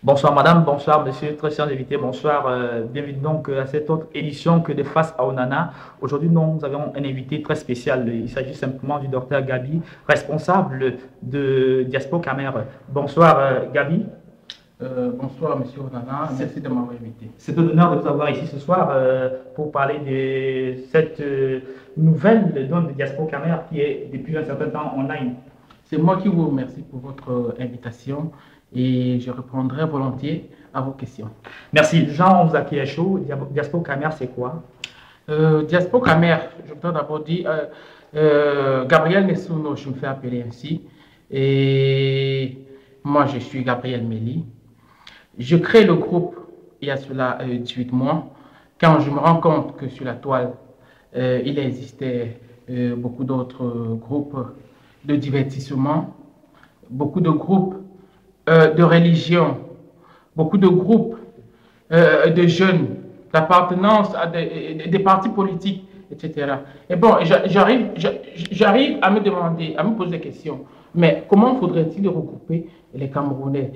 Bonsoir madame, bonsoir monsieur, très chers invités, bonsoir. Bienvenue donc à cette autre édition que de Face à Onana. Aujourd'hui, nous avons un invité très spécial. Il s'agit simplement du docteur Gabi, responsable de Diaspo Camer. Bonsoir Gabi. Bonsoir, Monsieur Onana. C'est Merci de m'avoir invité. c'est un honneur de vous avoir ici ce soir pour parler de cette nouvelle donne de Diaspo Camer qui est depuis un certain temps online. C'est moi qui vous remercie pour votre invitation et je répondrai volontiers à vos questions. Merci. Jean, on vous accueille à chaud. Diaspo Camer, c'est quoi? Diaspo Camer, je voudrais d'abord dire Gabriel Nessuno, je me fais appeler ainsi. Et moi, je suis Gabriel Méli. Je crée le groupe il y a cela 18 mois, quand je me rends compte que sur la toile, il existait beaucoup d'autres groupes de divertissement, beaucoup de groupes de religion, beaucoup de groupes de jeunes, d'appartenance à des partis politiques, etc. Et bon, j'arrive à me demander, à me poser des questions. Mais comment faudrait-il regrouper les Camerounais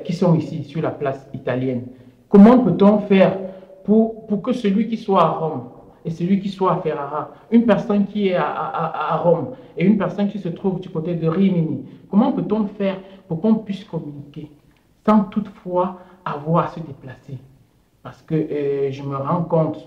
qui sont ici sur la place italienne? Comment peut-on faire pour que celui qui soit à Rome et celui qui soit à Ferrara, une personne qui est à Rome et une personne qui se trouve du côté de Rimini, comment peut-on faire pour qu'on puisse communiquer sans toutefois avoir à se déplacer? Parce que je me rends compte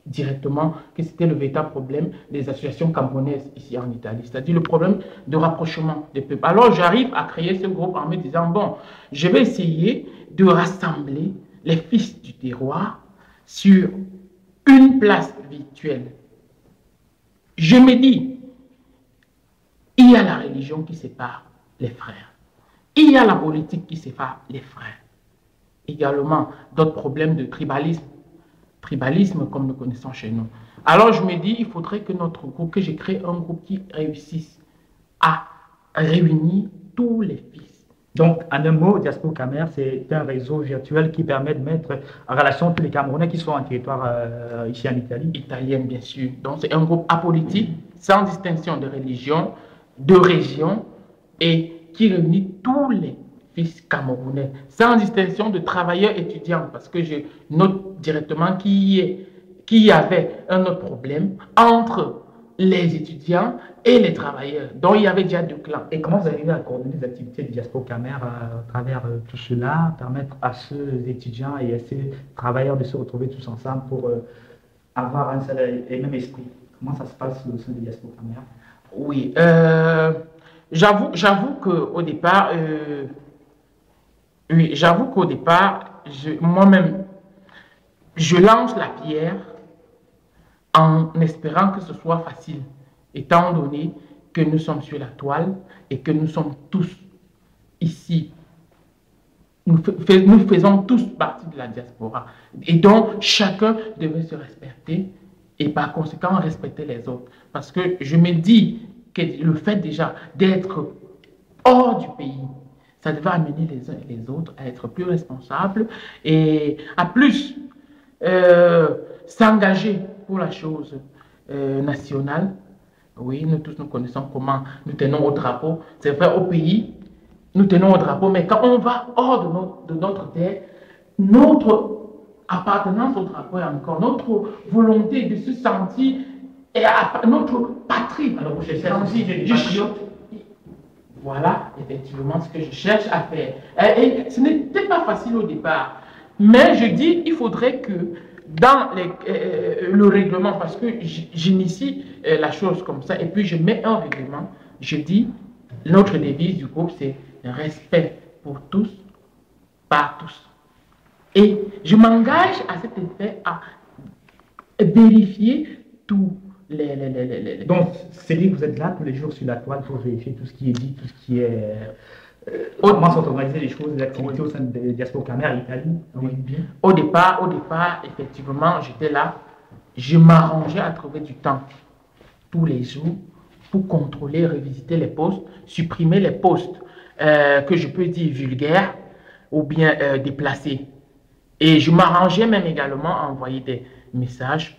directement que c'était le véritable problème des associations camerounaises ici en Italie, c'est-à-dire le problème de rapprochement des peuples. Alors j'arrive à créer ce groupe en me disant, bon, je vais essayer de rassembler les fils du terroir sur une place virtuelle. Je me dis, il y a la religion qui sépare les frères. Il y a la politique qui sépare les frères. Également, d'autres problèmes de tribalisme comme nous connaissons chez nous. Alors je me dis, il faudrait que notre groupe, que j'ai créé un groupe qui réussisse à réunir tous les fils. Donc, en un mot, Diaspora Camer, c'est un réseau virtuel qui permet de mettre en relation tous les Camerounais qui sont en territoire ici en Italie. Italienne, bien sûr. Donc, c'est un groupe apolitique, sans distinction de religion, de région, et qui réunit tous les fils camerounais, sans distinction de travailleurs étudiants, parce que je note directement qu'il y avait un autre problème entre les étudiants et les travailleurs. Donc, il y avait déjà deux clans. Et comment vous arrivez à coordonner les activités de Diaspora Camer à travers tout cela, permettre à ces étudiants et à ces travailleurs de se retrouver tous ensemble pour avoir un seul et même esprit? Comment ça se passe au sein de Diaspora Camer? Oui, j'avoue qu'au départ, oui, j'avoue qu'au départ, moi-même, je lance la pierre en espérant que ce soit facile, étant donné que nous sommes sur la toile et que nous sommes tous ici. Nous faisons tous partie de la diaspora. Et donc, chacun devait se respecter et par conséquent respecter les autres. Parce que je me dis que le fait déjà d'être hors du pays, ça devait amener les uns et les autres à être plus responsables et à plus s'engager pour la chose nationale. Oui, nous tous nous connaissons comment nous tenons au drapeau. C'est vrai, au pays, nous tenons au drapeau, mais quand on va hors de notre terre, notre appartenance au drapeau est encore, notre volonté de se sentir et notre patrie. Alors, vous cherchez à susciter des patriotes. Voilà, effectivement, ce que je cherche à faire. Et ce n'était pas facile au départ. Mais je dis, il faudrait que dans le règlement, parce que j'initie la chose comme ça, et puis je mets un règlement, je dis, notre devise du groupe, c'est respect pour tous, par tous. Et je m'engage à cet effet à vérifier tout. Donc, c'est dit que vous êtes là tous les jours sur la toile pour vérifier tout ce qui est dit, tout ce qui est. Comment sont organisées les choses, les activités au sein de Diaspora Camer Italie? Oui, bien. Au départ, effectivement, j'étais là. Je m'arrangeais à trouver du temps tous les jours pour contrôler, revisiter les postes, supprimer les postes que je peux dire vulgaires ou bien déplacés. Et je m'arrangeais même également à envoyer des messages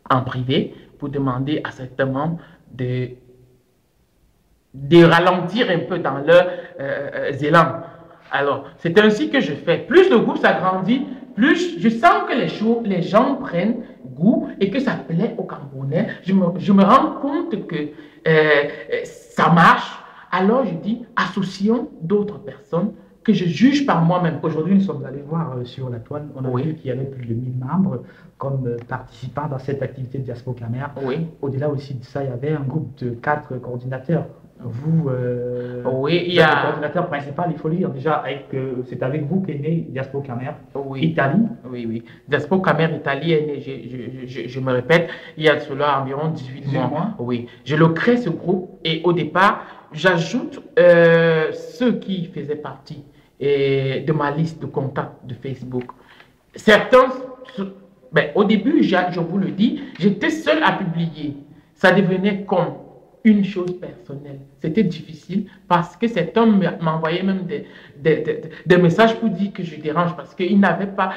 en privé pour demander à certains membres de ralentir un peu dans leur élan. Alors, c'est ainsi que je fais. Plus le groupe s'agrandit, plus je sens que les gens prennent goût et que ça plaît aux Camerounais. Je me rends compte que ça marche. Alors, je dis, associons d'autres personnes que je juge par moi-même. Aujourd'hui, nous sommes allés voir sur la toile, on a vu qu'il y avait plus de 1000 membres comme participants dans cette activité de Diaspora Camer. Oui. Au-delà aussi de ça, il y avait un groupe de 4 coordinateurs. Vous, oui, il y a le coordinateur principal, il faut le dire déjà, c'est avec vous qu'est né Diaspora Camer Italie. Oui, oui. Diaspora Camer Italie est né, je me répète, il y a cela environ 18 mois. Oui. Je le crée ce groupe et au départ, j'ajoute ceux qui faisaient partie de ma liste de contacts de Facebook. Certains, au début, je vous le dis, j'étais seul à publier. Ça devenait comme une chose personnelle. C'était difficile parce que cet homme m'envoyait même des messages pour dire que je dérange parce qu'il n'avait pas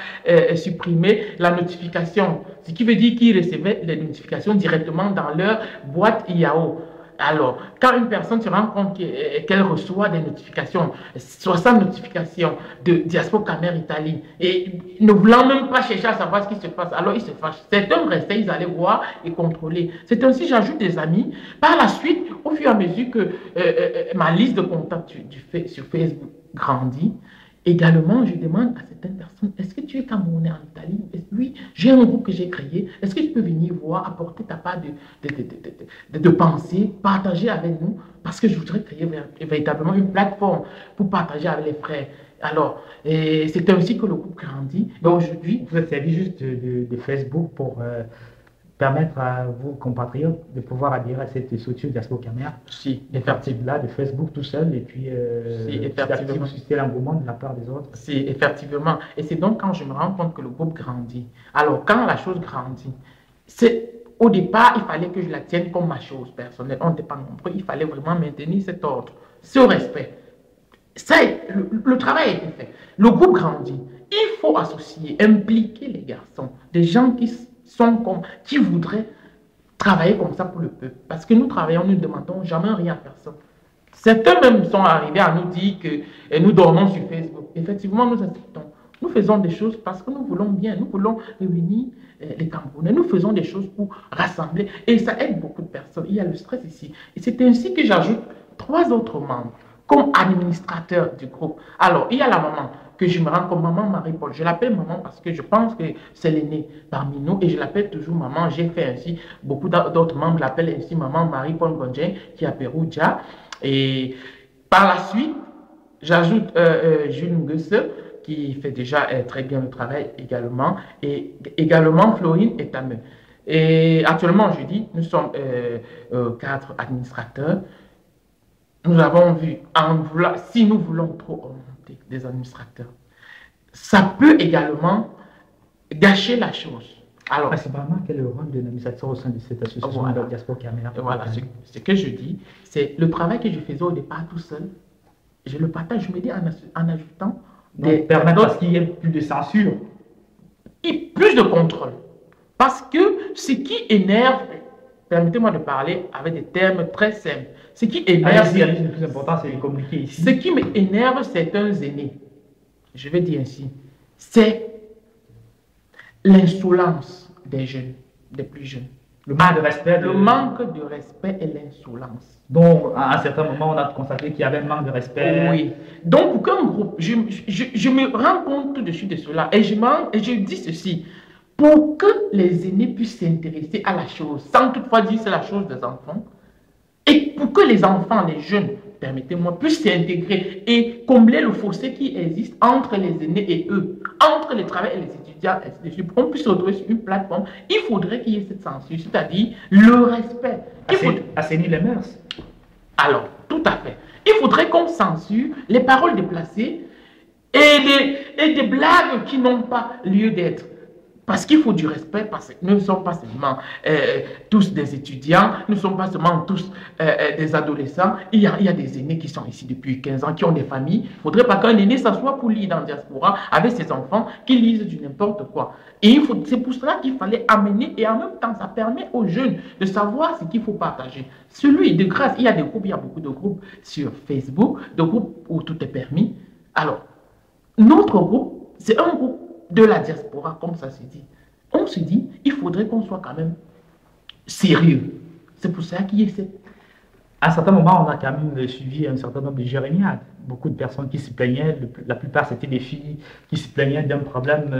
supprimé la notification. Ce qui veut dire qu'il recevait les notifications directement dans leur boîte IAO. Alors, quand une personne se rend compte qu'elle reçoit des notifications, 60 notifications de Diaspora Camer Italie, et ne voulant même pas chercher à savoir ce qui se passe, alors ils se fâchent. Certains restaient, ils allaient voir et contrôler. C'est ainsi que j'ajoute des amis. Par la suite, au fur et à mesure que ma liste de contacts sur Facebook grandit, également, je demande à certaines personnes, est-ce que tu es Camerounais en Italie? Oui, j'ai un groupe que j'ai créé. Est-ce que tu peux venir voir, apporter ta part de pensée, partager avec nous? Parce que je voudrais créer véritablement une plateforme pour partager avec les frères. Alors, c'est ainsi que le groupe grandit. Donc aujourd'hui, vous êtes servi juste de Facebook pour permettre à vos compatriotes de pouvoir adhérer à cette structure Diaspora Camer. Si, effectivement. De Facebook tout seul et puis effectivement. Susciter l'engouement de la part des autres. Si, effectivement. Et c'est donc quand je me rends compte que le groupe grandit. Alors, quand la chose grandit, au départ, il fallait que je la tienne comme ma chose personnelle. On n'était pas nombreux. Il fallait vraiment maintenir cet ordre, ce respect. Ça, le travail a été fait. Le groupe grandit. Il faut associer, impliquer les garçons, des gens qui voudraient travailler comme ça pour le peuple. Parce que nous travaillons, nous ne demandons jamais rien à personne. Certains même sont arrivés à nous dire que nous dormons sur Facebook. Effectivement, nous acceptons. Nous faisons des choses parce que nous voulons bien. Nous voulons réunir les Camerounais. Nous faisons des choses pour rassembler. Et ça aide beaucoup de personnes. Il y a le stress ici. Et c'est ainsi que j'ajoute 3 autres membres comme administrateur du groupe. Alors, il y a la maman, que je me rends comme maman Marie-Paul. Je l'appelle maman parce que je pense que c'est l'aînée parmi nous et je l'appelle toujours maman. J'ai fait ainsi, beaucoup d'autres membres l'appellent ainsi maman Marie-Paul Gondjen qui est à Pérouja. Et par la suite, j'ajoute Jules Nguesse qui fait déjà très bien le travail également et également Florine et Tameu. Et actuellement, je dis, nous sommes 4 administrateurs. Nous avons vu, si nous voulons trop augmenter des administrateurs, ça peut également gâcher la chose. Alors, principalement, quel est le rôle de l'administrateur au sein de cette association de Diaspora Camer? Voilà, ce que je dis, c'est le travail que je faisais au départ tout seul, je le partage, je me dis en ajoutant permettre à ce qu'il y ait plus de censure. Et plus de contrôle. Parce que ce qui énerve, permettez-moi de parler avec des termes très simples. Ce qui énerve, le plus important, c'est de communiquer ici. Ce qui m'énerve, c'est un aîné. Je vais dire ainsi. C'est l'insolence des jeunes, des plus jeunes. Le manque de respect. Le manque de respect et l'insolence. Donc, à un certain moment, on a constaté qu'il y avait un manque de respect. Oui. Donc, pour qu'un groupe, je me rends compte tout-dessus de cela. Et je dis ceci. Pour que les aînés puissent s'intéresser à la chose, sans toutefois dire c'est la chose des enfants, et pour que les enfants, les jeunes, permettez-moi, puissent s'intégrer et combler le fossé qui existe entre les aînés et eux, entre les travailleurs et les étudiants, pour qu'on puisse se retrouver sur une plateforme, il faudrait qu'il y ait cette censure, c'est-à-dire le respect. Assainir les mœurs. Alors, tout à fait. Il faudrait qu'on censure les paroles déplacées et des blagues qui n'ont pas lieu d'être. Parce qu'il faut du respect, parce que nous ne sommes pas seulement tous des étudiants, nous ne sommes pas seulement tous des adolescents. Il y a des aînés qui sont ici depuis 15 ans, qui ont des familles. Il ne faudrait pas qu'un aîné s'assoie pour lire dans la diaspora avec ses enfants qui lisent du n'importe quoi. Et c'est pour cela qu'il fallait amener, et en même temps, ça permet aux jeunes de savoir ce qu'il faut partager. Celui de grâce, il y a beaucoup de groupes sur Facebook, des groupes où tout est permis. Alors, notre groupe, c'est un groupe de la diaspora, comme ça se dit. On se dit, il faudrait qu'on soit quand même sérieux. C'est pour ça qu'il y a cette... À un certain moment, on a quand même suivi un certain nombre de jérémiades. Beaucoup de personnes qui se plaignaient, la plupart c'était des filles qui se plaignaient d'un problème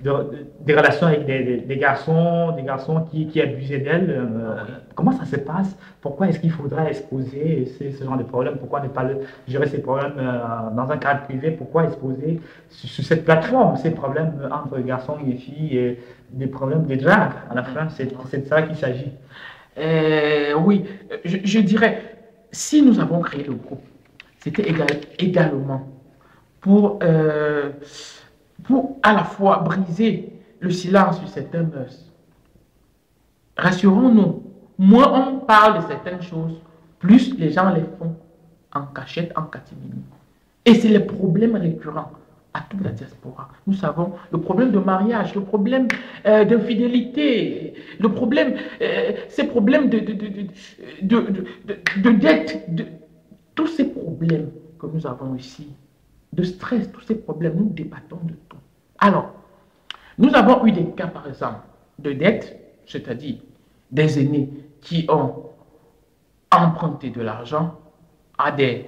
des relations avec des garçons qui abusaient d'elles. Comment ça se passe? Pourquoi est-ce qu'il faudrait exposer ce genre de problème? Pourquoi ne pas gérer ces problèmes dans un cadre privé? Pourquoi exposer sur cette plateforme ces problèmes entre garçons et filles et des problèmes de drague? À la fin, c'est de ça qu'il s'agit. Oui, je dirais, si nous avons créé le groupe, c'était également pour à la fois briser le silence sur certaines mœurs. Rassurons-nous, moins on parle de certaines choses, plus les gens les font en cachette, en catimini. Et c'est les problèmes récurrents à toute la diaspora. Nous savons le problème de mariage, le problème d'infidélité, le problème, ces problèmes de dette, tous ces problèmes que nous avons ici, de stress, tous ces problèmes, nous débattons de tout. Alors, nous avons eu des cas, par exemple, de dette, c'est-à-dire des aînés qui ont emprunté de l'argent à des,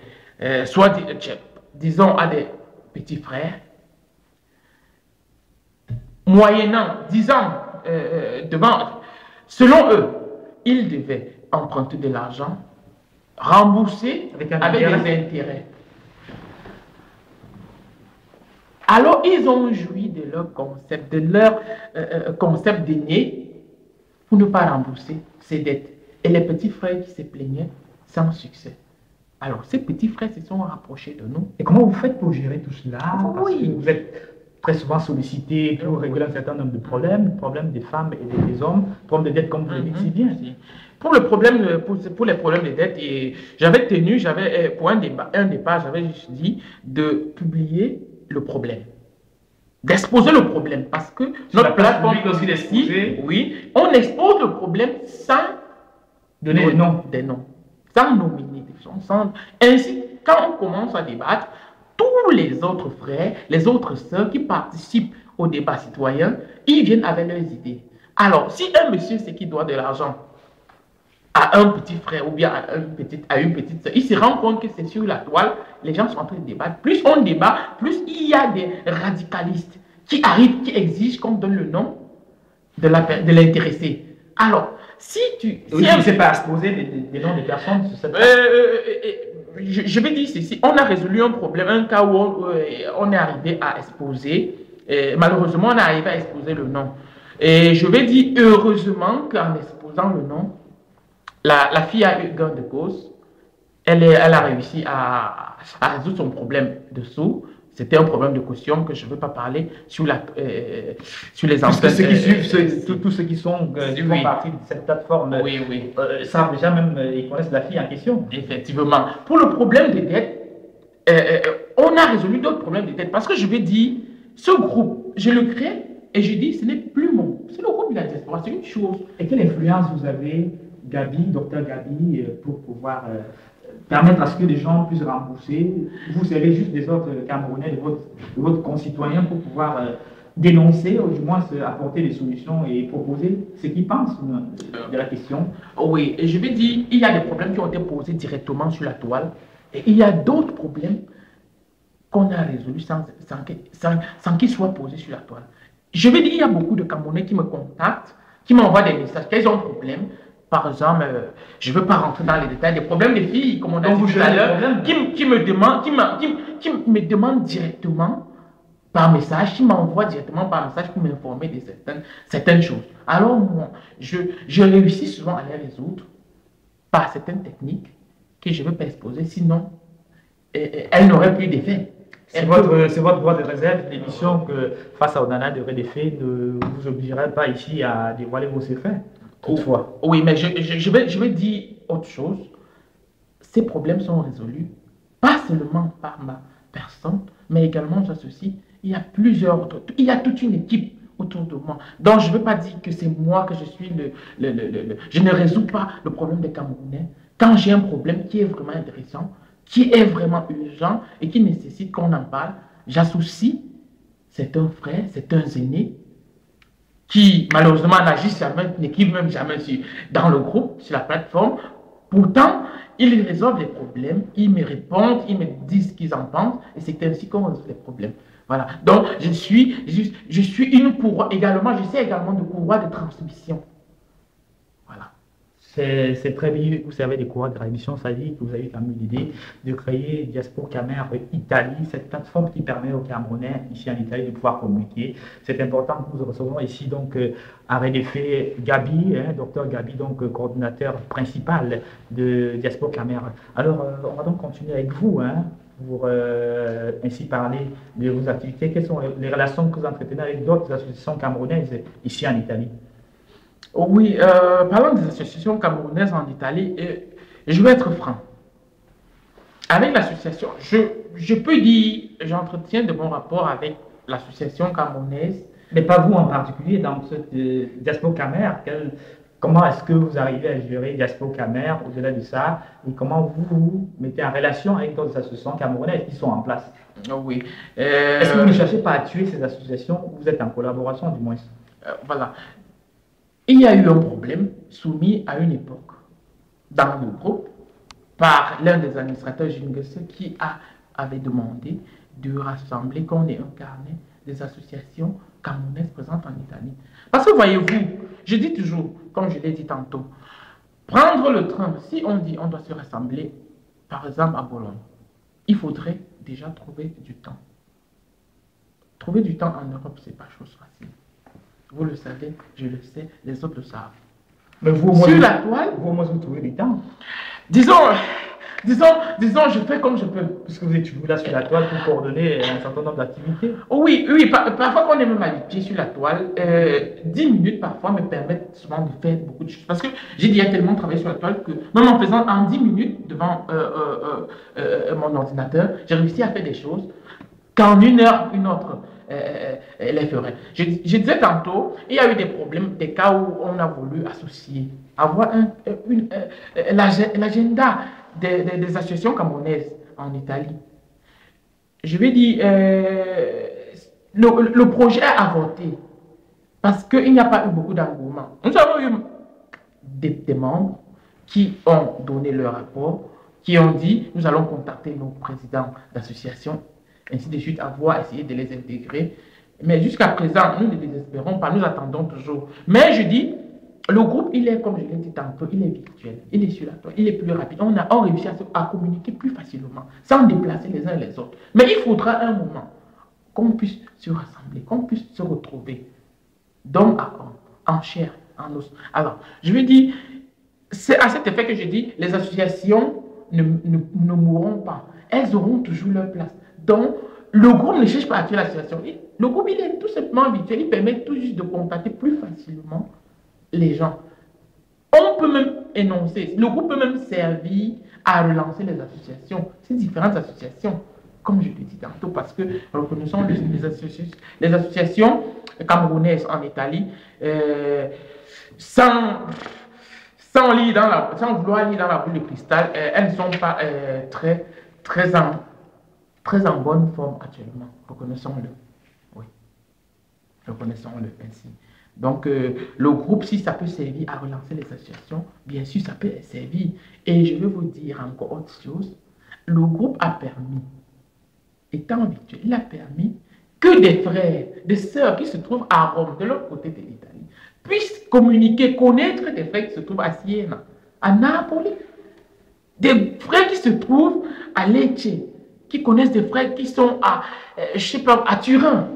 disons, à des petits frères, moyennant 10 ans selon eux, ils devaient emprunter de l'argent, rembourser avec des intérêts. Alors, ils ont joui de leur concept d'aîné pour ne pas rembourser ces dettes. Et les petits frères qui se plaignaient sans succès. Alors, ces petits frères se sont rapprochés de nous. Et comment vous faites pour gérer tout cela? Parce oui. que vous êtes très souvent sollicité pour régler un certain nombre de problèmes des femmes et des hommes, problèmes de dettes, comme vous le dites si bien. Pour les problèmes de dette, j'avais pour un départ, j'avais dit de publier le problème, d'exposer le problème, parce que notre plateforme aussi d'exposer. Oui, on expose le problème sans donner des noms, sans nominer des gens, ainsi quand on commence à débattre, tous les autres frères, les autres sœurs qui participent au débat citoyen, ils viennent avec leurs idées. Alors, si un monsieur sait qu'il doit de l'argent à un petit frère ou bien à une petite sœur, il se rend compte que c'est sur la toile, les gens sont en train de débattre. Plus on débat, plus il y a des radicalistes qui arrivent, qui exigent qu'on donne le nom de l'intéressé. Alors, si tu... Oui, si tu ne sais pas exposer des noms des personnes sur cette... je vais dire ceci, on a résolu un problème, un cas où on est arrivé à exposer, malheureusement on est arrivé à exposer le nom. Et je vais dire heureusement qu'en exposant le nom, la fille a eu gain de cause, elle a réussi à résoudre son problème de sous. C'était un problème de caution que je ne veux pas parler sur les antennes. Tous ceux qui font partie de cette plateforme savent déjà même, ils connaissent la fille en question. Effectivement. Pour le problème des dettes, on a résolu d'autres problèmes de dettes. Parce que je vais dire, ce groupe, je le crée et je dis, ce n'est plus mon. C'est le groupe de la diaspora, c'est une chose. Et quelle influence vous avez, Gabi, docteur Gabi, pour pouvoir permettre à ce que les gens puissent rembourser? Vous serez juste des autres Camerounais, de votre concitoyen pour pouvoir dénoncer, ou du moins apporter des solutions et proposer ce qu'ils pensent de la question. Oui, et je vais dire, il y a des problèmes qui ont été posés directement sur la toile et il y a d'autres problèmes qu'on a résolus sans qu'ils soient posés sur la toile. Je vais dire, il y a beaucoup de Camerounais qui me contactent, qui m'envoient des messages, qu'ils ont un problème. Par exemple, je ne veux pas rentrer dans les détails, des problèmes des filles, comme on a dit tout à l'heure, qui me demandent directement par message, qui m'envoient directement par message pour m'informer de certaines choses. Alors moi, je réussis souvent à les résoudre par certaines techniques que je ne veux pas exposer, sinon elles n'auraient plus d'effet. C'est votre droit de réserve, l'émission que Face à Onana de Redéfé ne vous obligerait pas ici à dévoiler vos secrets. Toutefois. Oui, mais je vais dire autre chose. Ces problèmes sont résolus, pas seulement par ma personne, mais également j'associe, il y a toute une équipe autour de moi. Donc je ne veux pas dire que c'est moi que je suis je ne résous pas le problème des Camerounais. Quand j'ai un problème qui est vraiment intéressant, qui est vraiment urgent et qui nécessite qu'on en parle, j'associe certains frères, certains aînés qui malheureusement n'agissent jamais, n'écrivent même jamais dans le groupe, sur la plateforme. Pourtant, ils résolvent les problèmes, ils me répondent, ils me disent ce qu'ils en pensent et c'est ainsi qu'on résout les problèmes. Voilà. Donc, je suis une courroie également, je sais également de courroie de transmission. Voilà. C'est très bien, vous savez, des courroies de transmission, ça dit que vous avez quand même l'idée de créer Diaspora Camer Italie, cette plateforme qui permet aux Camerounais ici en Italie de pouvoir communiquer. C'est important que nous recevons ici donc à RDF Gabi, docteur Gabi, donc coordinateur principal de Diaspora Camer. Alors, on va donc continuer avec vous, pour ainsi parler de vos activités. Quelles sont les relations que vous entretenez avec d'autres associations camerounaises ici en Italie? Oui, parlant des associations camerounaises en Italie, je vais être franc. Avec l'association, je peux dire, j'entretiens de bons rapports avec l'association camerounaise. Mais pas vous en particulier, dans cette Diaspora Camer. Comment est-ce que vous arrivez à gérer Diaspora Camer au-delà de ça? Et comment vous vous mettez en relation avec d'autres associations camerounaises qui sont en place? Oui. Est-ce que vous ne cherchez pas à tuer ces associations ou vous êtes en collaboration du moins? Voilà. Il y a eu un problème soumis à une époque dans le groupe par l'un des administrateurs qui avait demandé de rassembler, qu'on ait un carnet des associations camerounaises présentes en Italie. Parce que voyez-vous, je dis toujours, comme je l'ai dit tantôt, prendre le train, si on dit on doit se rassembler, par exemple à Bologne, il faudrait déjà trouver du temps. Trouver du temps en Europe, ce n'est pas chose facile. Vous le savez, je le sais, les autres le savent. Mais vous, sur la toile, vous trouvez du temps. Disons, je fais comme je peux. Puisque vous êtes là sur la toile pour coordonner un certain nombre d'activités. Oui, parfois quand on est même à pied sur la toile, 10 minutes parfois me permettent souvent de faire beaucoup de choses. Parce que j'ai déjà tellement travaillé sur la toile que même en faisant en 10 minutes devant mon ordinateur, j'ai réussi à faire des choses qu'en une heure, une autre les ferait. Je disais tantôt, il y a eu des problèmes, des cas où on a voulu associer, avoir l'agenda des associations camerounaises en Italie. Je vais dire, le projet a avorté parce qu'il n'y a pas eu beaucoup d'engouement. Nous avons eu des membres qui ont donné leur rapport, qui ont dit, nous allons contacter nos présidents d'associations, ainsi de suite, avoir essayé de les intégrer. Mais jusqu'à présent, nous ne désespérons pas, nous attendons toujours. Mais je dis, le groupe, il est, comme je l'ai dit tantôt, il est virtuel, il est sur la toile, il est plus rapide. On a réussi à communiquer plus facilement, sans déplacer les uns et les autres. Mais il faudra un moment qu'on puisse se rassembler, qu'on puisse se retrouver, d'homme à homme, en chair, en os. Alors, je veux dire, c'est à cet effet que je dis, les associations ne mourront pas. Elles auront toujours leur place. Donc, le groupe ne cherche pas à tuer l'association. Le groupe, il est tout simplement virtuel. Il permet tout juste de contacter plus facilement les gens. On peut même énoncer, le groupe peut même servir à relancer les associations, ces différentes associations, comme je l'ai dit tantôt, parce que reconnaissons les associations camerounaises en Italie, sans vouloir lire dans la boule de cristal, elles ne sont pas très en bonne forme actuellement, reconnaissons-le. Oui, reconnaissons-le ainsi. Donc, le groupe, si ça peut servir à relancer les associations, bien sûr, ça peut servir. Et je vais vous dire encore autre chose. Le groupe a permis, étant virtuel, il a permis que des frères, des sœurs qui se trouvent à Rome, de l'autre côté de l'Italie, puissent communiquer, connaître des frères qui se trouvent à Siena, à Napoli, des frères qui se trouvent à Lecce, qui connaissent des frères qui sont je sais pas, à Turin,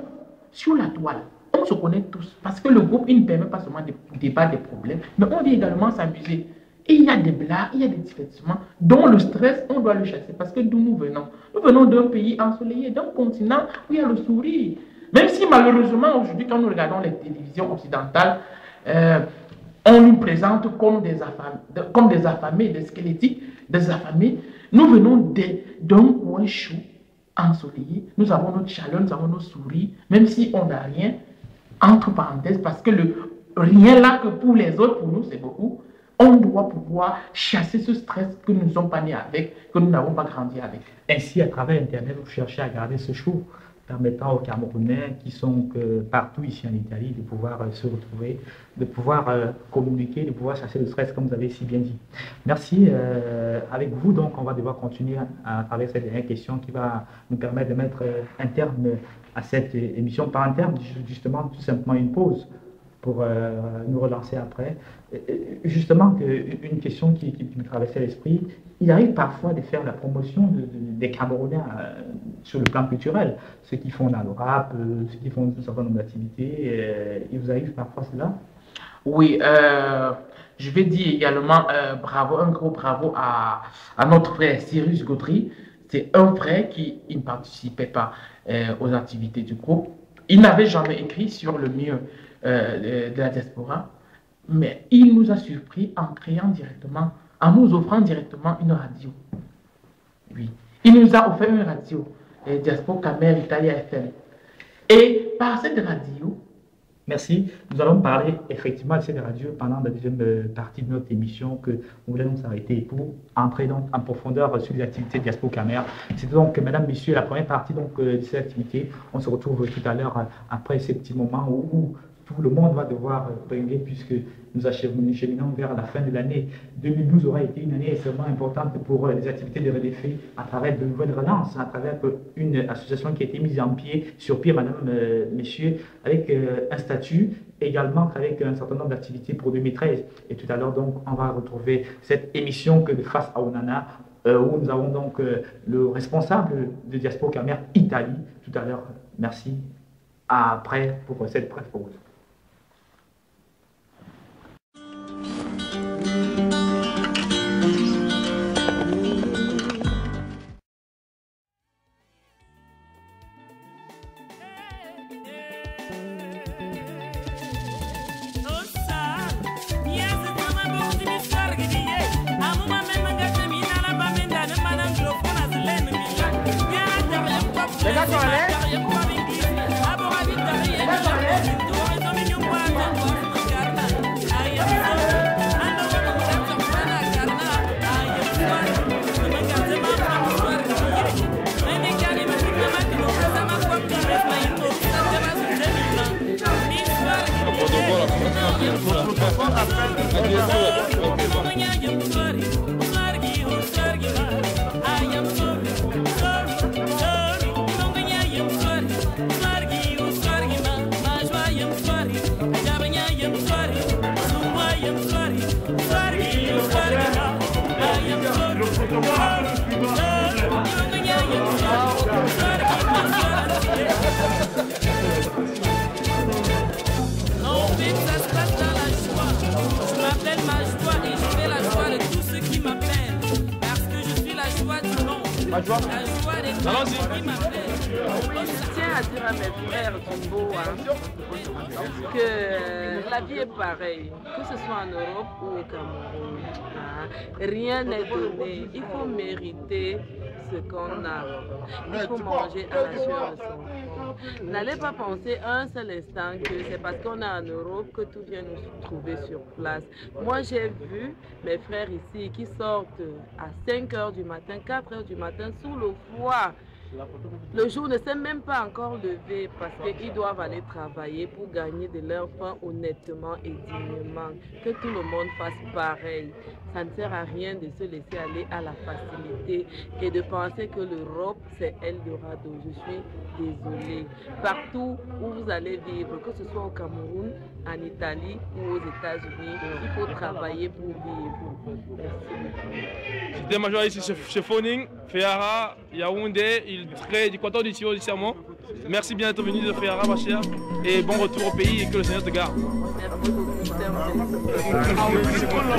sur la toile. On se connaît tous, parce que le groupe, il ne permet pas seulement de débattre des problèmes, mais on vient également s'amuser. Et il y a des blagues, il y a des divertissements, dont le stress, on doit le chasser, parce que d'où nous venons. Nous venons d'un pays ensoleillé, d'un continent où il y a le sourire. Même si malheureusement, aujourd'hui, quand nous regardons les télévisions occidentales, on nous présente comme des affamés, des squelettiques, des affamés. Nous venons d'un coin chaud, ensoleillé. Nous avons notre chaleur, nous avons nos sourires, même si on n'a rien, entre parenthèses, parce que le rien là que pour les autres, pour nous, c'est beaucoup. On doit pouvoir chasser ce stress que nous ne sommes pas nés avec, que nous n'avons pas grandi avec. Ainsi, à travers Internet, vous cherchez à garder ce show, permettant aux Camerounais qui sont partout ici en Italie de pouvoir se retrouver, de pouvoir communiquer, de pouvoir chasser le stress, comme vous avez si bien dit. Merci. Avec vous, donc, on va devoir continuer à travers cette dernière question qui va nous permettre de mettre un terme à cette émission. Par un terme, justement, tout simplement une pause pour nous relancer après. Justement, une question qui me traversait l'esprit, il arrive parfois de faire la promotion des Camerounais sur le plan culturel, ceux qui font dans le rap, ceux qui font un certain nombre d'activités, il vous arrive parfois cela? Oui, je vais dire également bravo, un gros bravo à notre frère Cyrus Gautry. C'est un frère qui ne participait pas aux activités du groupe. Il n'avait jamais écrit sur le milieu de la diaspora, mais il nous a surpris en créant directement, en nous offrant directement une radio. Oui, il nous a offert une radio, Diaspora Camer Italia FM. Et par cette radio, merci. Nous allons parler effectivement de cette radio pendant la deuxième partie de notre émission que nous voulons s'arrêter pour entrer donc en profondeur sur les activités de Diaspora Camer. C'est donc, mesdames, messieurs, la première partie donc, de cette activité. On se retrouve tout à l'heure après ces petits moments où tout le monde va devoir briller puisque nous cheminons vers la fin de l'année. 2012 aura été une année extrêmement importante pour les activités de RDF à travers de nouvelles relances, à travers une association qui a été mise sur pied, madame, messieurs, avec un statut, également avec un certain nombre d'activités pour 2013. Et tout à l'heure, donc, on va retrouver cette émission que de Face à Onana, où nous avons donc le responsable de Diaspora Camer Italie. Tout à l'heure, merci. Après, pour cette brève pause. Je tiens à dire à mes frères Jumbo que la vie est pareille, que ce soit en Europe ou au Cameroun. Rien n'est donné, il faut mériter ce qu'on a. Il faut manger à la sueur de son front. N'allez pas penser un seul instant que c'est parce qu'on est en Europe que tout vient nous trouver sur place. Moi, j'ai vu mes frères ici qui sortent à 5 h du matin, 4 h du matin sous le froid. Le jour ne s'est même pas encore levé parce qu'ils doivent aller travailler pour gagner de leur pain honnêtement et dignement. Que tout le monde fasse pareil. Ça ne sert à rien de se laisser aller à la facilité et de penser que l'Europe, c'est Eldorado. Je suis désolée. Partout où vous allez vivre, que ce soit au Cameroun, en Italie ou aux États-Unis, il faut travailler pour vivre. Merci. J'étais major ici chez Phoning, Féara, Yaoundé, il très du canton du Tiro du Sermon. Merci bien d'être venu de Féara, ma chère, et bon retour au pays et que le Seigneur te garde. Merci beaucoup.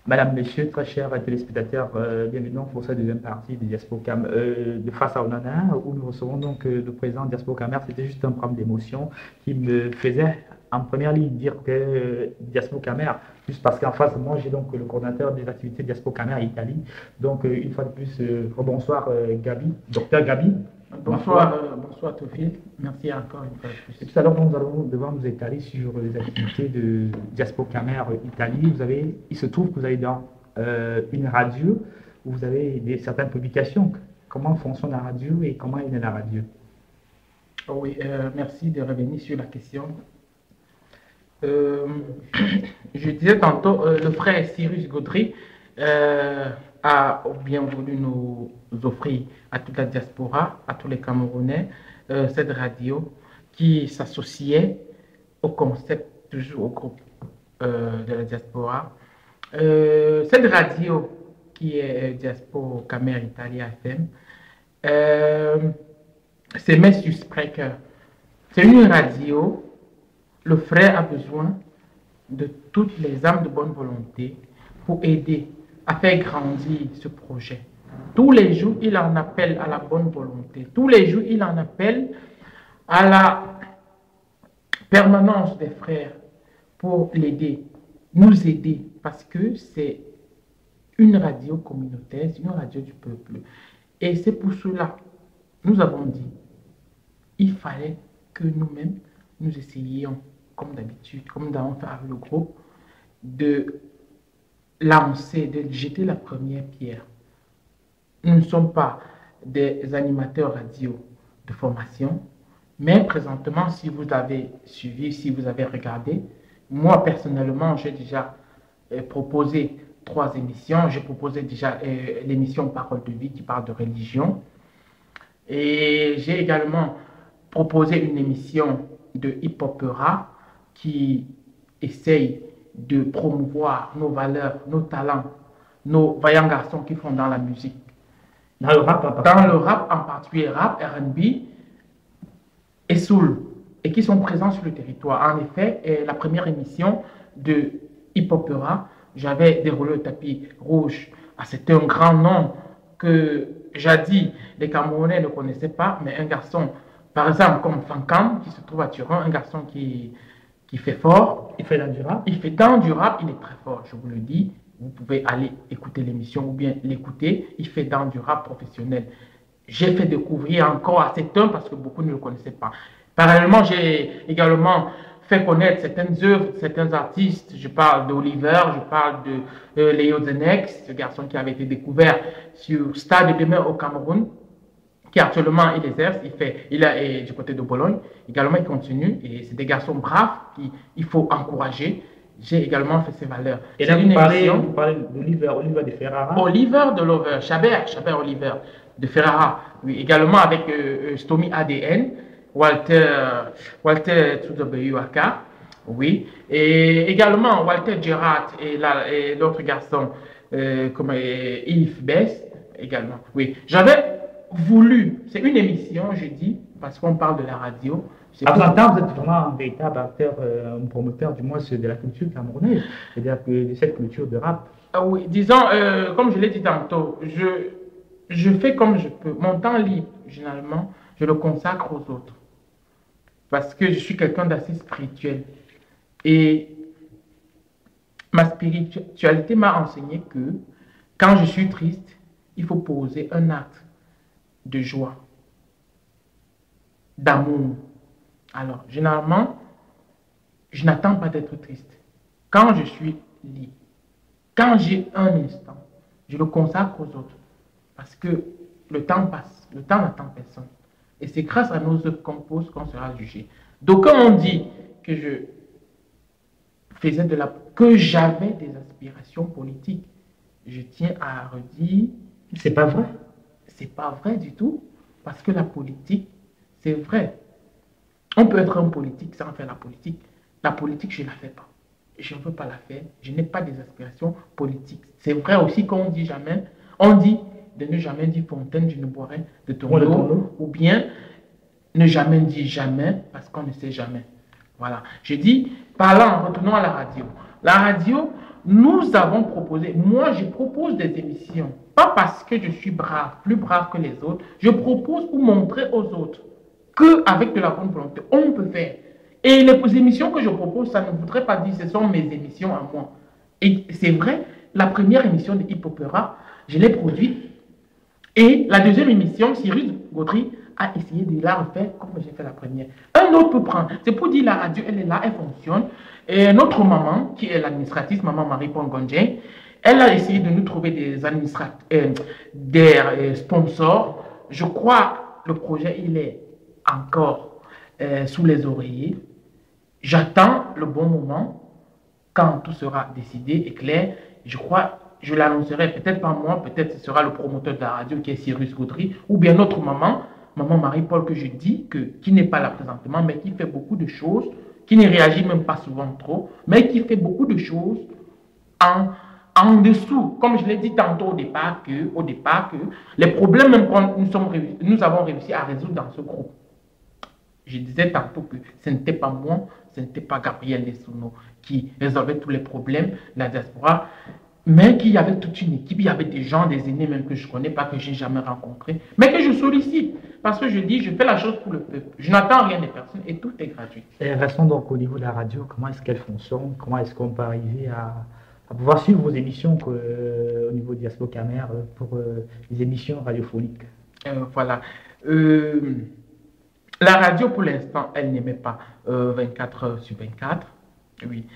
Madame, Messieurs, très chers téléspectateurs, bienvenue donc pour cette deuxième partie de Diaspocam de Face à Onana, où nous recevons donc le président Diaspocamer. C'était juste un problème d'émotion qui me faisait en première ligne dire que Diaspocamer, juste parce qu'en face, moi j'ai donc le coordinateur des activités Diaspocamer Italie. Donc une fois de plus, bonsoir Gabi, docteur Gabi. Bonsoir, bonsoir Théophile. Merci encore une fois de plus. Et tout à l'heure, nous allons devoir nous étaler sur les activités de Diaspocamer Italie. Il se trouve que vous avez dans une radio où vous avez certaines publications. Comment fonctionne la radio et comment est née la radio? Oui, merci de revenir sur la question. Je disais tantôt, le frère Cyrus Gaudry a bien voulu nous offrir à toute la diaspora, à tous les Camerounais, cette radio qui s'associait au concept, toujours au groupe de la diaspora. Cette radio qui est Diaspocamer Italia FM, c'est met sur Spreaker. C'est une radio. Le frère a besoin de toutes les âmes de bonne volonté pour aider à faire grandir ce projet. Tous les jours, il en appelle à la bonne volonté. Tous les jours, il en appelle à la permanence des frères pour l'aider, nous aider, parce que c'est une radio communautaire, c'est une radio du peuple. Et c'est pour cela, nous avons dit, il fallait que nous-mêmes, nous essayions, comme d'habitude, comme nous avons fait avec le groupe, de lancer, de jeter la première pierre. Nous ne sommes pas des animateurs radio de formation, mais présentement, si vous avez suivi, si vous avez regardé, moi personnellement, j'ai déjà proposé 3 émissions. J'ai proposé déjà l'émission Parole de vie qui parle de religion. Et j'ai également proposé une émission de hip-hopera qui essaye de promouvoir nos valeurs, nos talents, nos vaillants garçons qui font dans la musique. Dans le rap en particulier, rap, R&B et soul, et qui sont présents sur le territoire. En effet, la première émission de hip-hopera, j'avais déroulé le tapis rouge. C'était un grand nom que jadis les Camerounais ne connaissaient pas, mais un garçon, par exemple, comme Fankam, qui se trouve à Turin, un garçon qui fait fort. Il fait dans du rap. Il fait dans du rap, il est très fort, je vous le dis. Vous pouvez aller écouter l'émission ou bien l'écouter. Il fait dans du rap professionnel. J'ai fait découvrir encore à cet homme parce que beaucoup ne le connaissaient pas. Parallèlement, j'ai également fait connaître certaines œuvres, certains artistes. Je parle d'Oliver, je parle de Léo Zenex, ce garçon qui avait été découvert sur Stade de Demain au Cameroun, qui actuellement il exerce, il est du côté de Bologne. Également, il continue et c'est des garçons braves qu'il faut encourager. J'ai également fait ces valeurs. Et là, vous parlez d'Oliver de Ferrara. Oliver de Lover, Chabert Oliver de Ferrara. Oui, également avec Stomy ADN, Walter Tudobeyuaka. Oui, et également Walter Gerard et l'autre garçon, comme Yves Bess également. Oui, j'avais voulu, c'est une émission, je dis, parce qu'on parle de la radio. À vous entendre, vous êtes vraiment un véritable acteur, un promoteur du moins de la culture camerounaise, c'est-à-dire de cette culture de rap. Ah oui, disons, comme je l'ai dit tantôt, je fais comme je peux. Mon temps libre, généralement, je le consacre aux autres. Parce que je suis quelqu'un d'assez spirituel. Et ma spiritualité m'a enseigné que quand je suis triste, il faut poser un acte de joie, d'amour. Alors, généralement, je n'attends pas d'être triste. Quand je suis libre, quand j'ai un instant, je le consacre aux autres. Parce que le temps passe, le temps n'attend personne. Et c'est grâce à nos œuvres qu'on pose qu'on sera jugé. Donc, quand on dit que que j'avais des aspirations politiques, je tiens à redire. C'est pas vrai. C'est pas vrai du tout. Parce que la politique, c'est vrai. On peut être un politique sans faire la politique. La politique, je ne la fais pas. je ne veux pas la faire. Je n'ai pas des aspirations politiques. C'est vrai aussi qu'on dit jamais, on dit de ne jamais dire Fontaine, je ne boirai de ton eau, ou bien ne jamais dire jamais parce qu'on ne sait jamais. Voilà. Je dis, parlant, retournons à la radio. La radio, nous avons proposé, moi je propose des émissions, pas parce que je suis brave, plus brave que les autres, je propose pour montrer aux autres qu'avec de la bonne volonté, on peut faire. Et les émissions que je propose, ça ne voudrait pas dire que ce sont mes émissions à moi. Et c'est vrai, la première émission de Hip Opera, je l'ai produite. Et la deuxième émission, Cyrus Gautry a essayé de la refaire comme j'ai fait la première. Un autre peut prendre. C'est pour dire la radio, elle est là, elle fonctionne. Et notre maman, qui est l'administratrice, maman Marie-Paul Gondjen, elle a essayé de nous trouver des sponsors. Je crois que le projet, il est encore sous les oreillers. J'attends le bon moment quand tout sera décidé et clair. Je crois, je l'annoncerai peut-être pas moi, peut-être ce sera le promoteur de la radio qui est Cyrus Gautry ou bien notre maman, maman Marie-Paul que je dis, qui n'est pas là présentement, mais qui fait beaucoup de choses, qui ne réagit même pas souvent trop, mais qui fait beaucoup de choses en dessous, comme je l'ai dit tantôt au départ, que les problèmes même quand nous avons réussi à résoudre dans ce groupe. Je disais tantôt que ce n'était pas moi, ce n'était pas Gabriel Nesouno qui résolvait tous les problèmes de la diaspora, mais qu'il y avait toute une équipe, il y avait des gens, des aînés même que je ne connais pas, que je n'ai jamais rencontrés, mais que je sollicite. Parce que je dis, je fais la chose pour le peuple. Je n'attends rien des personnes et tout est gratuit. Et restons donc au niveau de la radio, comment est-ce qu'elle fonctionne, comment est-ce qu'on peut arriver à pouvoir suivre vos émissions au niveau de Diaspora Camer pour les émissions radiophoniques. Voilà. La radio, pour l'instant, elle n'émet pas 24 heures sur 24. Oui,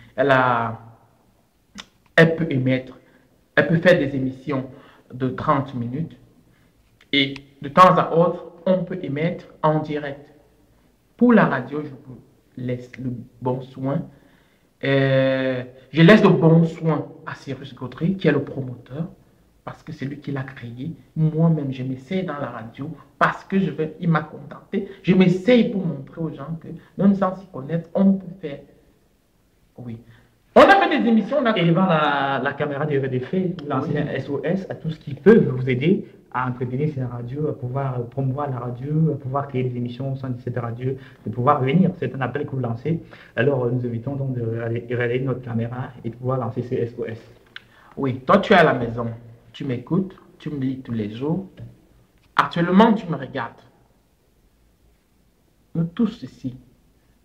elle peut émettre, elle peut faire des émissions de 30 minutes et de temps à autre, on peut émettre en direct. Pour la radio, je vous laisse le bon soin. Je laisse le bon soin à Cyrus Gautry, qui est le promoteur, parce que c'est lui qui l'a créé. Moi-même, je m'essaye dans la radio parce que il m'a contacté. Je m'essaye pour montrer aux gens que, même sans s'y connaître, on peut faire. Oui. On a fait des émissions. Et devant la caméra de RDF, vous lancez un SOS à tout ce qui peut vous aider à entretenir cette radio, à pouvoir promouvoir la radio, à pouvoir créer des émissions au sein de cette radio, de pouvoir venir. C'est un appel que vous lancez. Alors, nous invitons donc de réaliser notre caméra et de pouvoir lancer ce SOS. Oui, toi, tu es à la maison. Tu m'écoutes, tu me lis tous les jours. Actuellement, tu me regardes. Nous tous ici.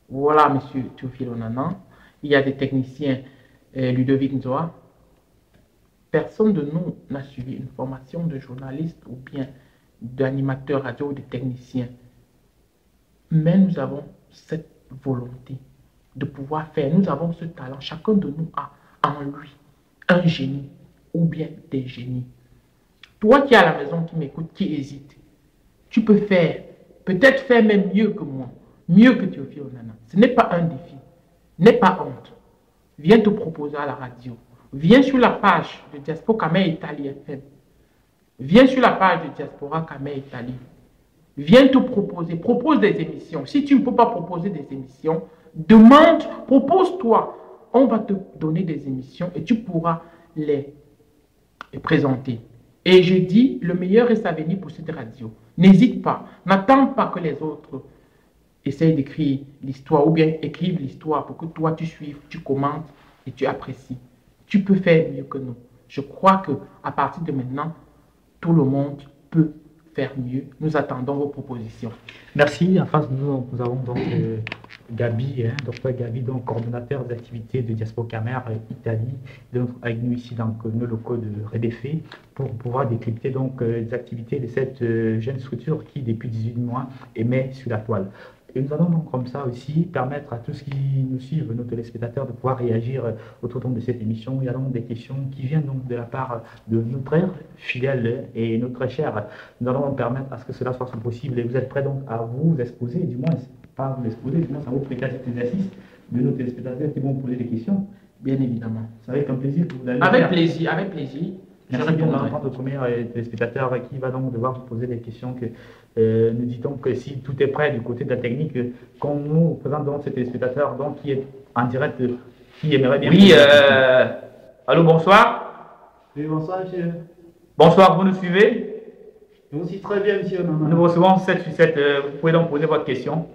Voilà, monsieur Théophile Onana. Il y a des techniciens, Ludovic Nzoa. Personne de nous n'a suivi une formation de journaliste ou bien d'animateur radio ou de technicien. Mais nous avons cette volonté de pouvoir faire. Nous avons ce talent. Chacun de nous a en lui un génie ou bien des génies. Toi qui es à la maison, qui m'écoute, qui hésite, tu peux faire, peut-être faire même mieux que moi, mieux que Théophile Onana. Ce n'est pas un défi, n'aie pas honte. Viens te proposer à la radio. Viens sur la page de Diaspora Camer Italie FM. Viens sur la page de Diaspora Camer Italie. Viens te proposer, propose des émissions. Si tu ne peux pas proposer des émissions, demande, propose-toi. On va te donner des émissions et tu pourras les présenter. Et je dis, le meilleur reste à venir pour cette radio. N'hésite pas, n'attends pas que les autres essayent d'écrire l'histoire ou bien écrivent l'histoire pour que toi tu suives, tu commentes et tu apprécies. Tu peux faire mieux que nous. Je crois que à partir de maintenant, tout le monde peut faire mieux. Nous attendons vos propositions. Merci. En face de nous, nous avons donc Gabi, docteur Gabi, donc coordonnateur des activités de Diaspora Camer Italie, donc avec nous ici dans nos locaux de RDF, pour pouvoir décrypter donc les activités de cette jeune structure qui, depuis 18 mois, émet sur la toile. Et nous allons donc comme ça aussi permettre à tous ceux qui nous suivent, nos téléspectateurs, de pouvoir réagir autour de cette émission. Il y a donc des questions qui viennent donc de la part de nos très fidèles et nos très chers. Nous allons permettre à ce que cela soit possible. Et vous êtes prêts donc à vous exposer, du moins, pas vous exposer, du moins à vous prêter à cet exercice de nos téléspectateurs qui vont poser des questions. Bien évidemment. C'est avec un plaisir que vous allez Avec plaisir, avec plaisir. Merci bien d'entendre le premier téléspectateur qui va donc devoir vous poser des questions que nous dit-on que si tout est prêt du côté de la technique, qu'on nous présente donc ce téléspectateur donc, qui est en direct qui aimerait bien. Oui, allô, bonsoir. Oui, bonsoir, monsieur. Bonsoir, vous nous suivez? Je vous suis très bien, monsieur. Nous vous recevons 7 sur 7. Vous pouvez donc poser votre question.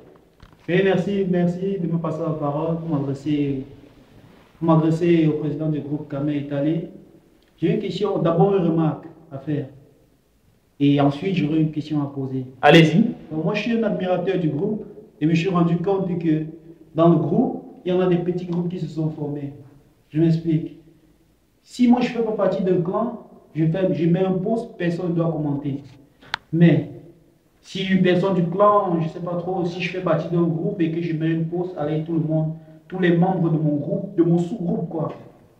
Oui, merci de me passer la parole pour m'adresser au président du groupe Kamé Italie. J'ai une question, d'abord une remarque à faire. Et ensuite, j'aurai une question à poser. Allez-y. Moi, je suis un admirateur du groupe et je me suis rendu compte que dans le groupe, il y en a des petits groupes qui se sont formés. Je m'explique. Si moi, je ne fais pas partie d'un clan, je mets un post, personne ne doit commenter. Mais si une personne du clan, je ne sais pas trop, si je fais partie d'un groupe et que je mets un post, allez, tout le monde, tous les membres de mon groupe, de mon sous-groupe, quoi,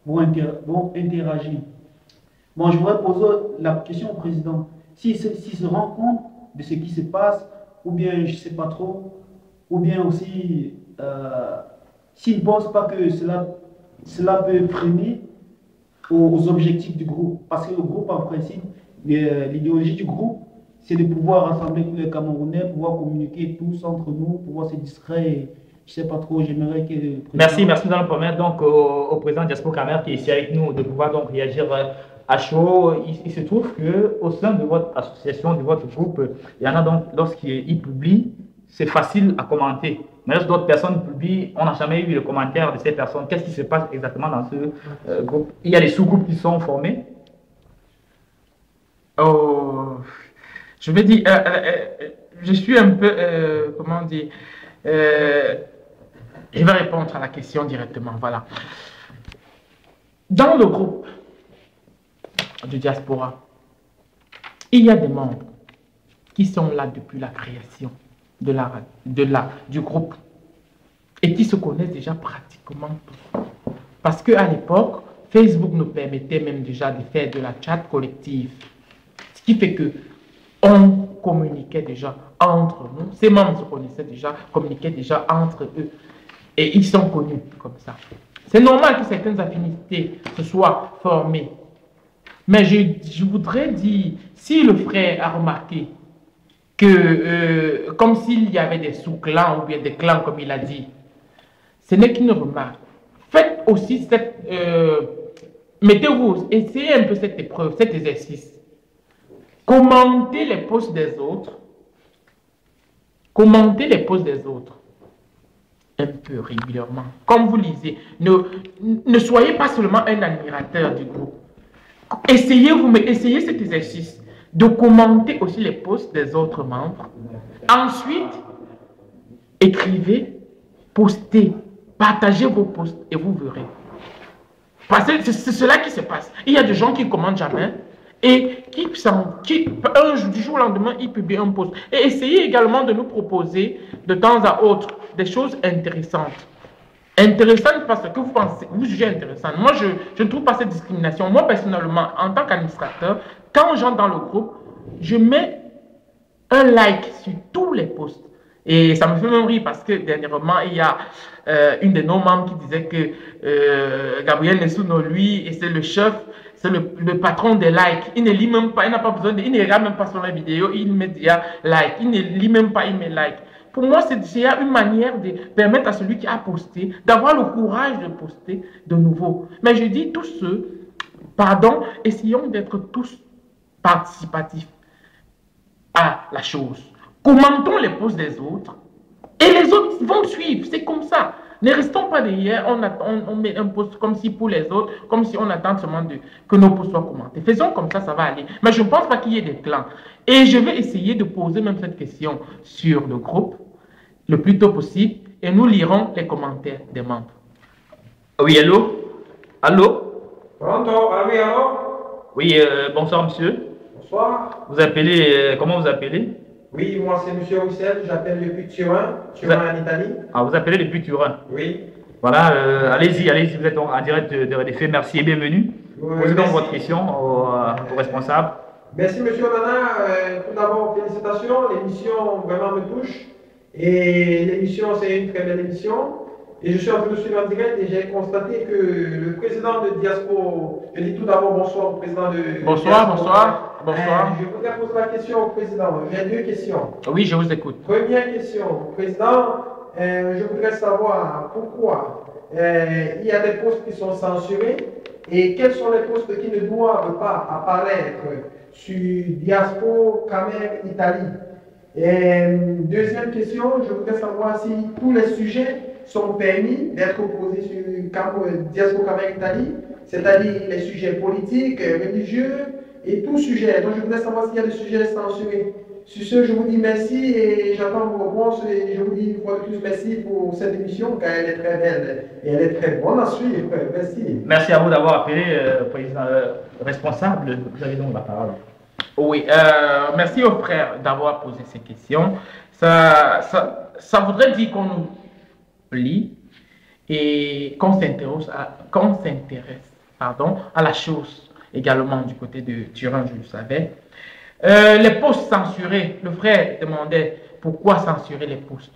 vont interagir. Bon, je voudrais poser la question au président. S'il se rend compte de ce qui se passe, ou bien je ne sais pas trop, ou bien aussi s'il ne pense pas que cela peut freiner aux objectifs du groupe. Parce que le groupe, en principe, l'idéologie du groupe, c'est de pouvoir rassembler tous les Camerounais, pouvoir communiquer tous entre nous, pouvoir se distraire. Je ne sais pas trop, j'aimerais que... Merci, nous allons permettre donc au président Diaspo Kamer qui est ici avec nous de pouvoir donc réagir à chaud. Il se trouve qu'au sein de votre association, de votre groupe, il y en a donc, lorsqu'ils publient, c'est facile à commenter. Mais lorsque d'autres personnes publient, on n'a jamais eu le commentaire de ces personnes. Qu'est-ce qui se passe exactement dans ce groupe? Il y a des sous-groupes qui sont formés? Oh, je vais dire, je suis un peu, comment dire, je vais répondre à la question directement, voilà. Dans le groupe de diaspora, il y a des membres qui sont là depuis la création du groupe et qui se connaissent déjà pratiquement tous. Parce qu'à l'époque, Facebook nous permettait même déjà de faire de la chat collective. Ce qui fait que on communiquait déjà entre nous. Ces membres se connaissaient déjà, communiquaient déjà entre eux. Et ils sont connus comme ça. C'est normal que certaines affinités se soient formées. Mais je voudrais dire, si le frère a remarqué que, comme s'il y avait des sous-clans ou bien des clans, comme il a dit, ce n'est qu'une remarque. Faites aussi cette... mettez-vous, essayez un peu cette épreuve, cet exercice. Commentez les posts des autres. Commentez les posts des autres. Un peu régulièrement. Comme vous lisez, ne soyez pas seulement un admirateur du groupe. Essayez cet exercice de commenter aussi les posts des autres membres. Ensuite, écrivez, postez, partagez vos posts et vous verrez. Parce que c'est cela qui se passe. Il y a des gens qui ne commentent jamais et qui du jour au lendemain, ils publient un post. Et essayez également de nous proposer de temps à autre des choses intéressantes. Intéressantes parce que vous jugez intéressantes. Moi, je ne trouve pas cette discrimination. Moi, personnellement, en tant qu'administrateur, quand j'entre dans le groupe, je mets un like sur tous les posts. Et ça me fait même rire parce que dernièrement, il y a une de nos membres qui disait que Gabriel Nesouno, lui, et c'est le chef, c'est le patron des likes. Il ne lit même pas, il n'a pas besoin il ne regarde même pas sur la vidéo, il met déjà like. Il ne lit même pas, il met like. Pour moi, c'est une manière de permettre à celui qui a posté d'avoir le courage de poster de nouveau. Mais je dis tous ceux, essayons d'être tous participatifs à la chose. Commentons les posts des autres et les autres vont suivre. C'est comme ça. Ne restons pas derrière, on met un post comme si pour les autres, comme si on attend seulement que nos posts soient commentés. Faisons comme ça va aller. Mais je ne pense pas qu'il y ait des clans. Et je vais essayer de poser même cette question sur le groupe le plus tôt possible et nous lirons les commentaires des membres. Oui, allô? Allô? Pronto? Ah oui, allô? Oui, bonsoir monsieur. Bonsoir. Vous appelez, comment vous appelez? Oui, moi c'est monsieur Roussel, j'appelle depuis Turin en Italie. Ah, vous appelez depuis Turin? Oui. Voilà, allez-y, vous êtes en direct de RDF. Merci et bienvenue. Posez donc votre question au responsable. Merci monsieur Onana. Tout d'abord, félicitations, l'émission vraiment me touche. Et l'émission, c'est une très belle émission. Et je suis en train de suivre en direct et j'ai constaté que le président de Diaspo, je dis tout d'abord bonsoir au président de Bonsoir, Diaspo. bonsoir. Je voudrais poser la question au président. J'ai deux questions. Oui, je vous écoute. Première question, président, je voudrais savoir pourquoi il y a des postes qui sont censurés et quels sont les postes qui ne doivent pas apparaître sur Diaspora, Camer, Italie. Et deuxième question, je voudrais savoir si tous les sujets sont permis d'être posés sur Diaspora, Camer, Italie, c'est-à-dire les sujets politiques, religieux et tout sujet. Donc je voudrais savoir s'il y a des sujets censurés. Sur ce, je vous dis merci et j'attends vos réponses et je vous dis une fois de plus merci pour cette émission car elle est très belle et elle est très bonne à suivre. Merci. Merci à vous d'avoir appelé, président responsable. Vous avez donc la parole. Oui, merci aux frères d'avoir posé ces questions. Ça voudrait dire qu'on nous lit et qu'on s'intéresse à la chose également du côté de Turin, je le savais. Les postes censurés, le frère demandait pourquoi censurer les postes.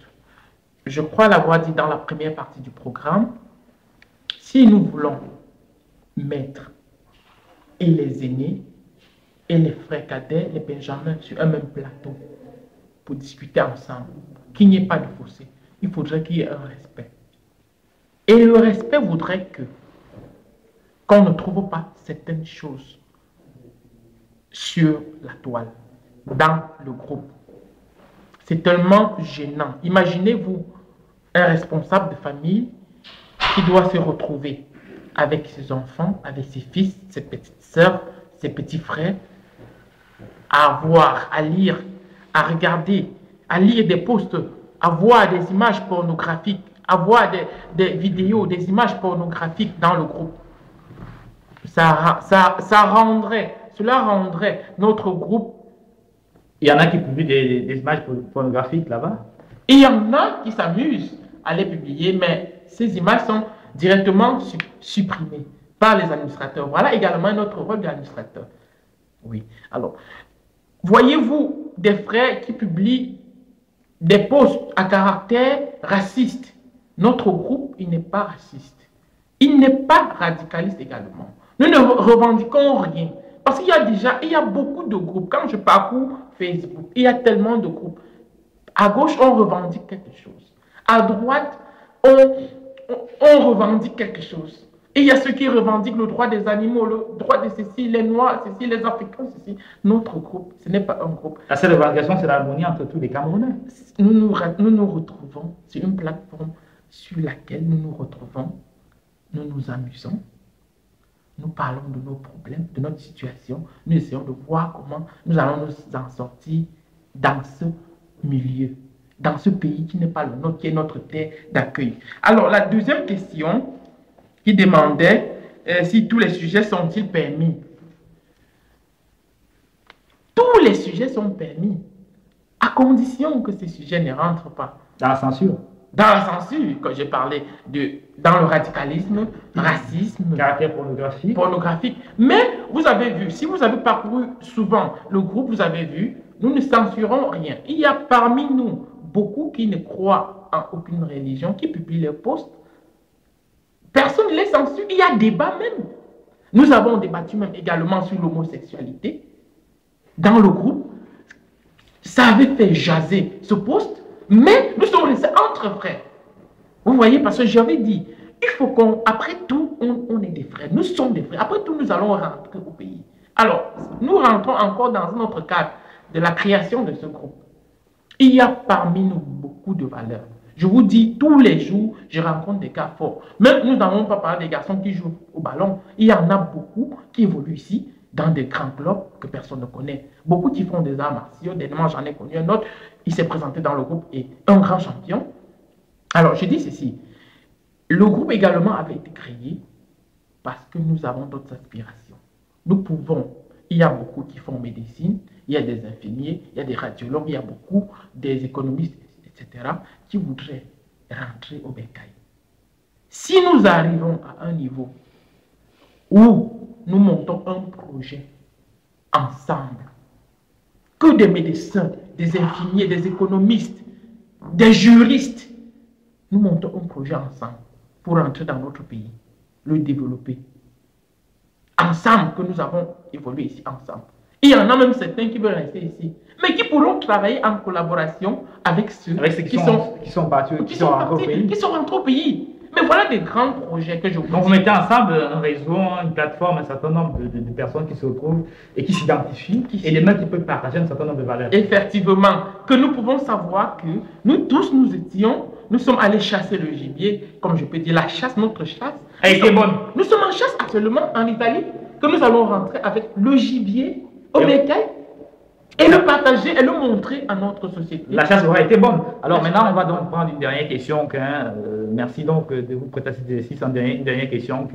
Je crois l'avoir dit dans la première partie du programme. Si nous voulons mettre et les aînés et les frères cadets, les benjamins sur un même plateau pour discuter ensemble, qu'il n'y ait pas de fossé, il faudrait qu'il y ait un respect. Et le respect voudrait qu'on ne trouve pas certaines choses sur la toile, dans le groupe. C'est tellement gênant. Imaginez-vous un responsable de famille qui doit se retrouver avec ses enfants, avec ses fils, ses petites sœurs, ses petits frères, à voir, à lire, à regarder, à lire des posts, à voir des images pornographiques, à voir des vidéos, des images pornographiques dans le groupe. Cela rendrait notre groupe. Il y en a qui publient des images pornographiques là-bas. Il y en a qui s'amusent à les publier, mais ces images sont directement supprimées par les administrateurs. Voilà également notre rôle d'administrateur. Oui. Alors, voyez-vous des frères qui publient des posts à caractère raciste? Notre groupe, il n'est pas raciste. Il n'est pas radicaliste également. Nous ne revendiquons rien. Parce qu'il y a beaucoup de groupes. Quand je parcours Facebook, il y a tellement de groupes. À gauche, on revendique quelque chose. À droite, on revendique quelque chose. Et il y a ceux qui revendiquent le droit des animaux, le droit de ceci, les Noirs, ceci, les Africains, ceci. Notre groupe, ce n'est pas un groupe. La seule revendication, c'est l'harmonie entre tous les Camerounais. Nous nous retrouvons sur une plateforme sur laquelle nous nous retrouvons, nous nous amusons. Nous parlons de nos problèmes, de notre situation. Nous essayons de voir comment nous allons nous en sortir dans ce milieu, dans ce pays qui n'est pas le nôtre, qui est notre terre d'accueil. Alors, la deuxième question qui demandait si tous les sujets sont-ils permis. Tous les sujets sont permis, à condition que ces sujets ne rentrent pas dans la censure. Dans la censure, quand j'ai parlé dans le radicalisme, racisme, caractère pornographique. Mais vous avez vu, si vous avez parcouru souvent le groupe, vous avez vu, nous ne censurons rien. Il y a parmi nous beaucoup qui ne croient en aucune religion, qui publient leurs posts. Personne ne les censure. Il y a débat même. Nous avons débattu même également sur l'homosexualité dans le groupe. Ça avait fait jaser ce post. Mais nous sommes restés entre frères. Vous voyez, parce que j'avais dit, il faut qu'après tout, on est des frères. Nous sommes des frères. Après tout, nous allons rentrer au pays. Alors, nous rentrons encore dans un autre cadre de la création de ce groupe. Il y a parmi nous beaucoup de valeurs. Je vous dis, tous les jours, je rencontre des gars forts. Même nous n'avons pas parlé des garçons qui jouent au ballon. Il y en a beaucoup qui évoluent ici, dans des grands clubs que personne ne connaît. Beaucoup qui font des arts martiaux. Dernièrement, j'en ai connu un autre. Il s'est présenté dans le groupe et un grand champion. Alors, je dis ceci. Le groupe également avait été créé parce que nous avons d'autres aspirations. Nous pouvons, il y a beaucoup qui font médecine, il y a des infirmiers, il y a des radiologues, il y a beaucoup des économistes, etc., qui voudraient rentrer au bécail. Si nous arrivons à un niveau où nous montons un projet ensemble, que des médecins, des infirmiers, des économistes, des juristes, nous montons un projet ensemble pour entrer dans notre pays, le développer. Ensemble, que nous avons évolué ici ensemble. Il y en a même certains qui veulent rester ici, mais qui pourront travailler en collaboration avec ceux, qui sont rentrés au pays. Mais Mais voilà des grands projets que je vous Donc vous mettez ensemble un réseau, une plateforme, un certain nombre de personnes qui se retrouvent et qui s'identifient et les mecs qui peuvent partager un certain nombre de valeurs. Effectivement, que nous pouvons savoir que nous tous nous sommes allés chasser le gibier, comme je peux dire, la chasse, notre chasse. Elle était bonne. Nous sommes en chasse actuellement en Italie, que nous allons rentrer avec le gibier au bétail et le partager et le montrer à notre société. La chasse aura été bonne. Alors maintenant, on va donc prendre une dernière question. Merci donc de vous prêter à cet exercice. Une dernière question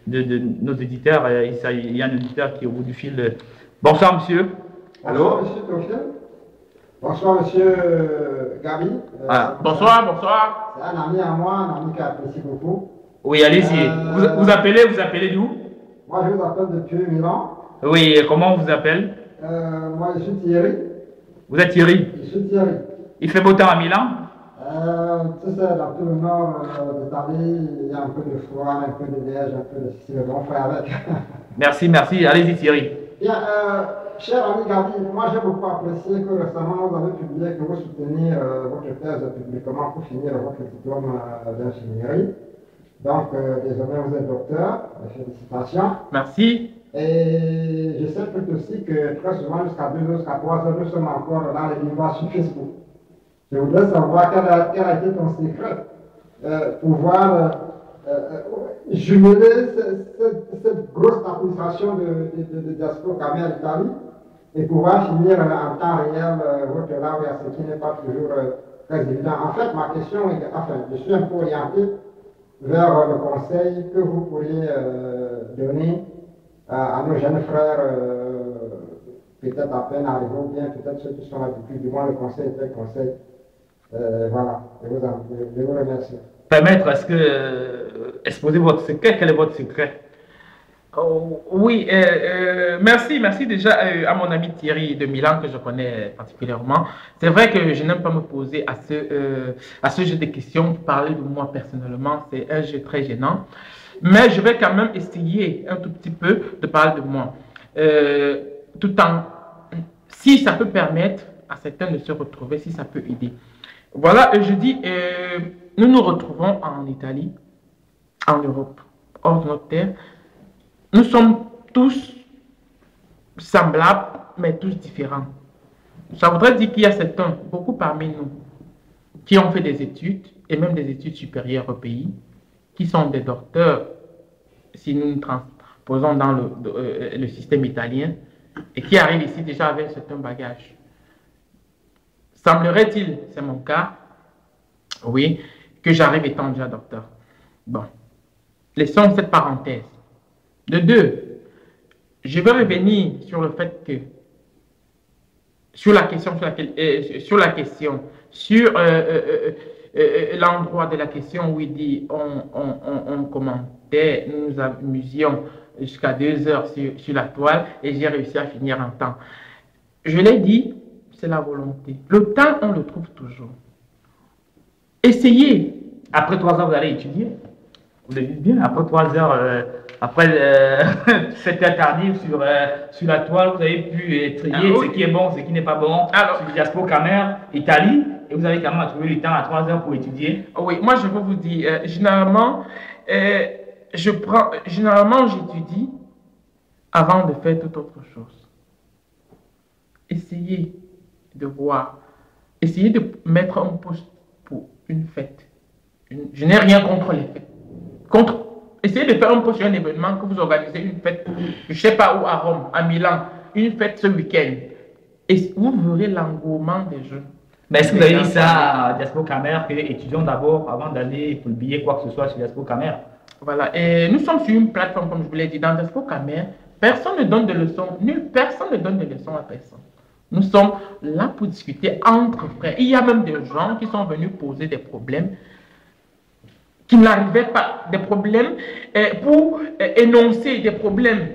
de nos éditeurs. Il y a un éditeur qui est au bout du fil. Bonsoir, monsieur. Allô, monsieur Théophile. Bonsoir, monsieur Gabi. Bonsoir. C'est un ami à moi, un ami que j'apprécie beaucoup. Oui, allez-y. Vous appelez d'où? Moi, je vous appelle depuis Milan. Oui, comment on vous appelle? Moi, je suis Thierry. Vous êtes Thierry? Je suis Thierry. Il fait beau temps à Milan? Tu sais, dans tout le nord de l'Italie, il y a un peu de froid, un peu de neige, un peu de ceci, mais bon, on fait avec. Merci. Allez-y, Thierry. Bien, cher ami Gabi, moi j'ai beaucoup apprécié que récemment vous avez publié que vous soutenez votre thèse publiquement pour finir votre diplôme d'ingénierie. Donc, désormais vous êtes docteur. Félicitations. Merci. Et je sais peut-être aussi que très souvent, jusqu'à 2 heures, jusqu'à 3 heures, nous sommes encore dans les débats sur Facebook. Je voudrais savoir quel a été ton secret pour pouvoir jumeler cette grosse administration de diaspora Camé à l'Italie et pouvoir finir en temps réel votre langue, ce qui n'est pas toujours très évident. En fait, ma question est, je suis un peu orienté vers le conseil que vous pourriez donner à nos jeunes frères, peut-être à peine arrivés, ou bien peut-être ceux qui sont là depuis, du moins le conseil est un conseil. Voilà, je vous remercie. Maître, est-ce que exposez votre secret? Quel est votre secret? Oui, merci déjà à mon ami Thierry de Milan que je connais particulièrement. C'est vrai que je n'aime pas me poser à ce jeu de questions, parler de moi personnellement, c'est un jeu très gênant. Mais je vais quand même essayer un tout petit peu de parler de moi. Tout en, si ça peut permettre à certains de se retrouver, si ça peut aider. Voilà, je dis, nous nous retrouvons en Italie, en Europe, hors de notre terre. Nous sommes tous semblables, mais tous différents. Ça voudrait dire qu'il y a certains, beaucoup parmi nous, qui ont fait des études, et même des études supérieures au pays, qui sont des docteurs, si nous nous transposons dans le système italien, et qui arrivent ici déjà avec un certain bagage. Semblerait-il, c'est mon cas, oui, que j'arrive étant déjà docteur. Bon, laissons cette parenthèse. De deux, je vais revenir sur le fait que, sur l'endroit de la question où il dit on commentait, nous nous amusions jusqu'à 2 heures sur la toile et j'ai réussi à finir en temps. Je l'ai dit, c'est la volonté. Le temps, on le trouve toujours. Essayez. Après 3 heures, vous allez étudier. Vous le dites bien, après 3 heures, après 7 heures tardives sur la toile, vous avez pu trier ce qui est bon, ce qui n'est pas bon. Alors, sur Diaspora Camé, Italie, et vous avez quand même trouvé le temps à 3 heures pour étudier. Oui, moi je veux vous dire, généralement, j'étudie avant de faire toute autre chose. Essayez de voir, essayez de mettre un poste pour une fête. Je n'ai rien contre les fêtes. Essayez de faire un poste sur un événement que vous organisez une fête, je ne sais pas où, à Rome, à Milan, une fête ce week-end. Et vous verrez l'engouement des jeunes. Mais est-ce que vous avez dit ça à Diaspora Camé, que étudions d'abord avant d'aller publier quoi que ce soit sur Diaspora Camé? Voilà, et nous sommes sur une plateforme, comme je vous l'ai dit, dans Diaspora Camé. Personne ne donne de leçons, personne ne donne de leçons à personne. Nous sommes là pour discuter entre frères. Il y a même des gens qui sont venus poser des problèmes qui n'arrivaient pas, des problèmes pour énoncer des problèmes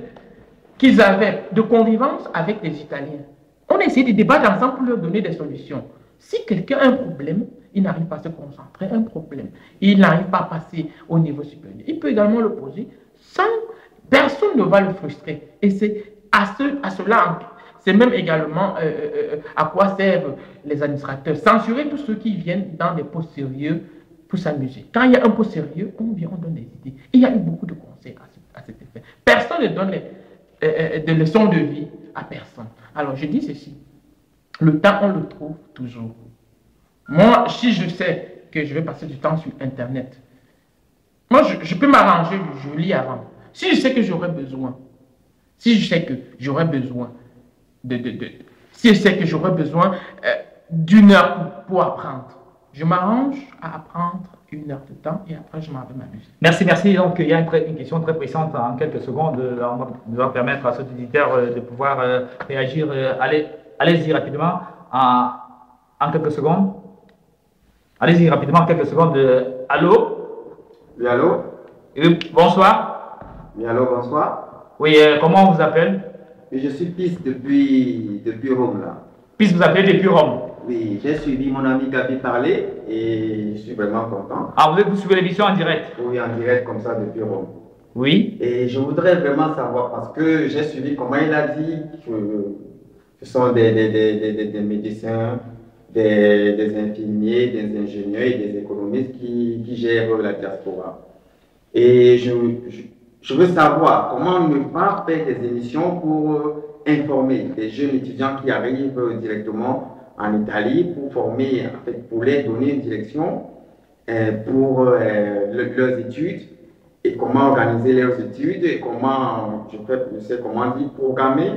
qu'ils avaient de connivence avec les Italiens. On a essayé de débattre ensemble pour leur donner des solutions. Si quelqu'un a un problème, il n'arrive pas à se concentrer, un problème, il n'arrive pas à passer au niveau supérieur, il peut également le poser sans, personne ne va le frustrer. Et c'est à cela, c'est même également à quoi servent les administrateurs. Censurer tous ceux qui viennent dans des postes sérieux, pour s'amuser. Quand il y a un peu sérieux, on vient, on donne des idées. Il y a eu beaucoup de conseils à cet effet. Personne ne donne des leçons de vie à personne. Alors, je dis ceci. Le temps, on le trouve toujours. Moi, si je sais que je vais passer du temps sur Internet, moi, je peux m'arranger, je lis avant. Si je sais que j'aurai besoin, si je sais que j'aurai besoin si je sais que j'aurai besoin d'une heure pour apprendre, je m'arrange à apprendre 1 heure de temps et après je m'en vais m'amuser. Merci, merci. Donc, il y a une question très précise en quelques secondes. On va permettre à cet auditeur de pouvoir réagir. Allez-y rapidement en quelques secondes. Allez-y rapidement en quelques secondes. Allô? Oui, allô? Bonsoir. Oui, allô, bonsoir. Oui, comment on vous appelle? Oui, je suis Piste depuis Rome, là. Piste, vous appelez depuis Rome? Oui, j'ai suivi mon ami Gabi parler et je suis vraiment content. Ah, vous suivez l'émission en direct? Oui, en direct comme ça depuis Rome. Oui. Et je voudrais vraiment savoir, parce que j'ai suivi comment il a dit que ce sont des médecins, des infirmiers, des ingénieurs et des économistes qui gèrent la diaspora. Et je veux savoir comment ne pas faire des émissions pour informer les jeunes étudiants qui arrivent directement en Italie pour former, en fait, pour leur donner une direction pour leurs études et comment organiser leurs études et comment, je sais comment dire, programmer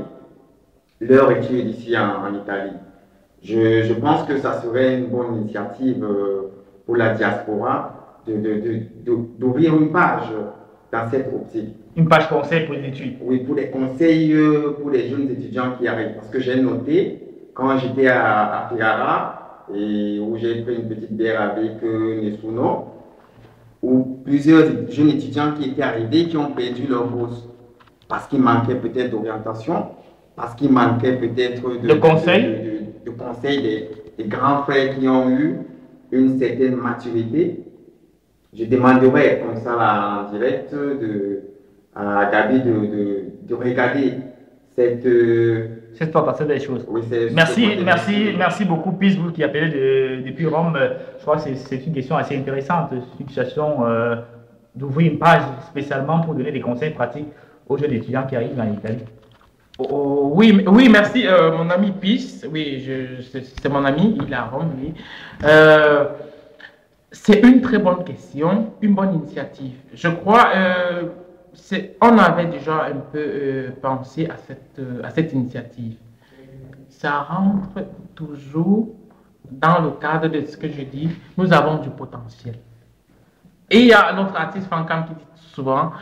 leurs études ici en Italie. Je pense que ça serait une bonne initiative pour la diaspora d'ouvrir une page dans cette optique. Une page conseil pour les études? Oui, pour les conseils pour les jeunes étudiants qui arrivent. Parce que j'ai noté, quand j'étais à Ferrara, et où j'ai pris une petite bière avec Nessuno, où plusieurs jeunes étudiants qui étaient arrivés, qui ont perdu leur bourse. Parce qu'il manquait peut-être d'orientation, parce qu'il manquait peut-être de conseils des grands frères qui ont eu une certaine maturité. Je demanderais comme ça là, en direct à Gabi de regarder cette tentation des choses. Oui, merci beaucoup, Pise, vous qui appelez depuis Rome. Je crois que c'est une question assez intéressante, c'est une situation d'ouvrir une page spécialement pour donner des conseils pratiques aux jeunes étudiants qui arrivent en Italie. Oui, merci, mon ami Pise. Oui, c'est mon ami, il est à Rome, oui. C'est une très bonne question, une bonne initiative. Je crois on avait déjà un peu pensé à cette initiative. Ça rentre toujours dans le cadre de ce que je dis, nous avons du potentiel. Et il y a notre artiste Fankam qui dit souvent,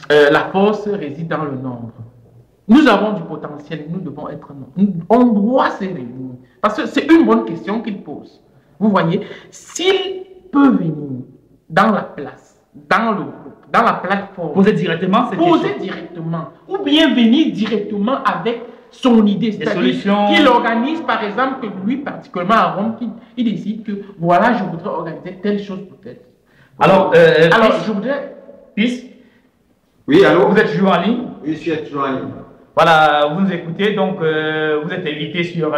la force réside dans le nombre. Nous avons du potentiel, nous devons être nombreux. On doit se réunir. Parce que c'est une bonne question qu'il pose. Vous voyez, s'il peut venir dans la place, dans le groupe, dans la plateforme, poser directement, ou bien venir directement avec son idée, c'est-à-dire qu'il organise, par exemple, que lui, particulièrement à Rome, il décide que voilà, je voudrais organiser telle chose peut-être. Alors, je voudrais. Pisse. Oui, allô? Vous êtes toujours en ligne? Oui, je suis toujours en ligne. Voilà, vous nous écoutez, donc vous êtes invité sur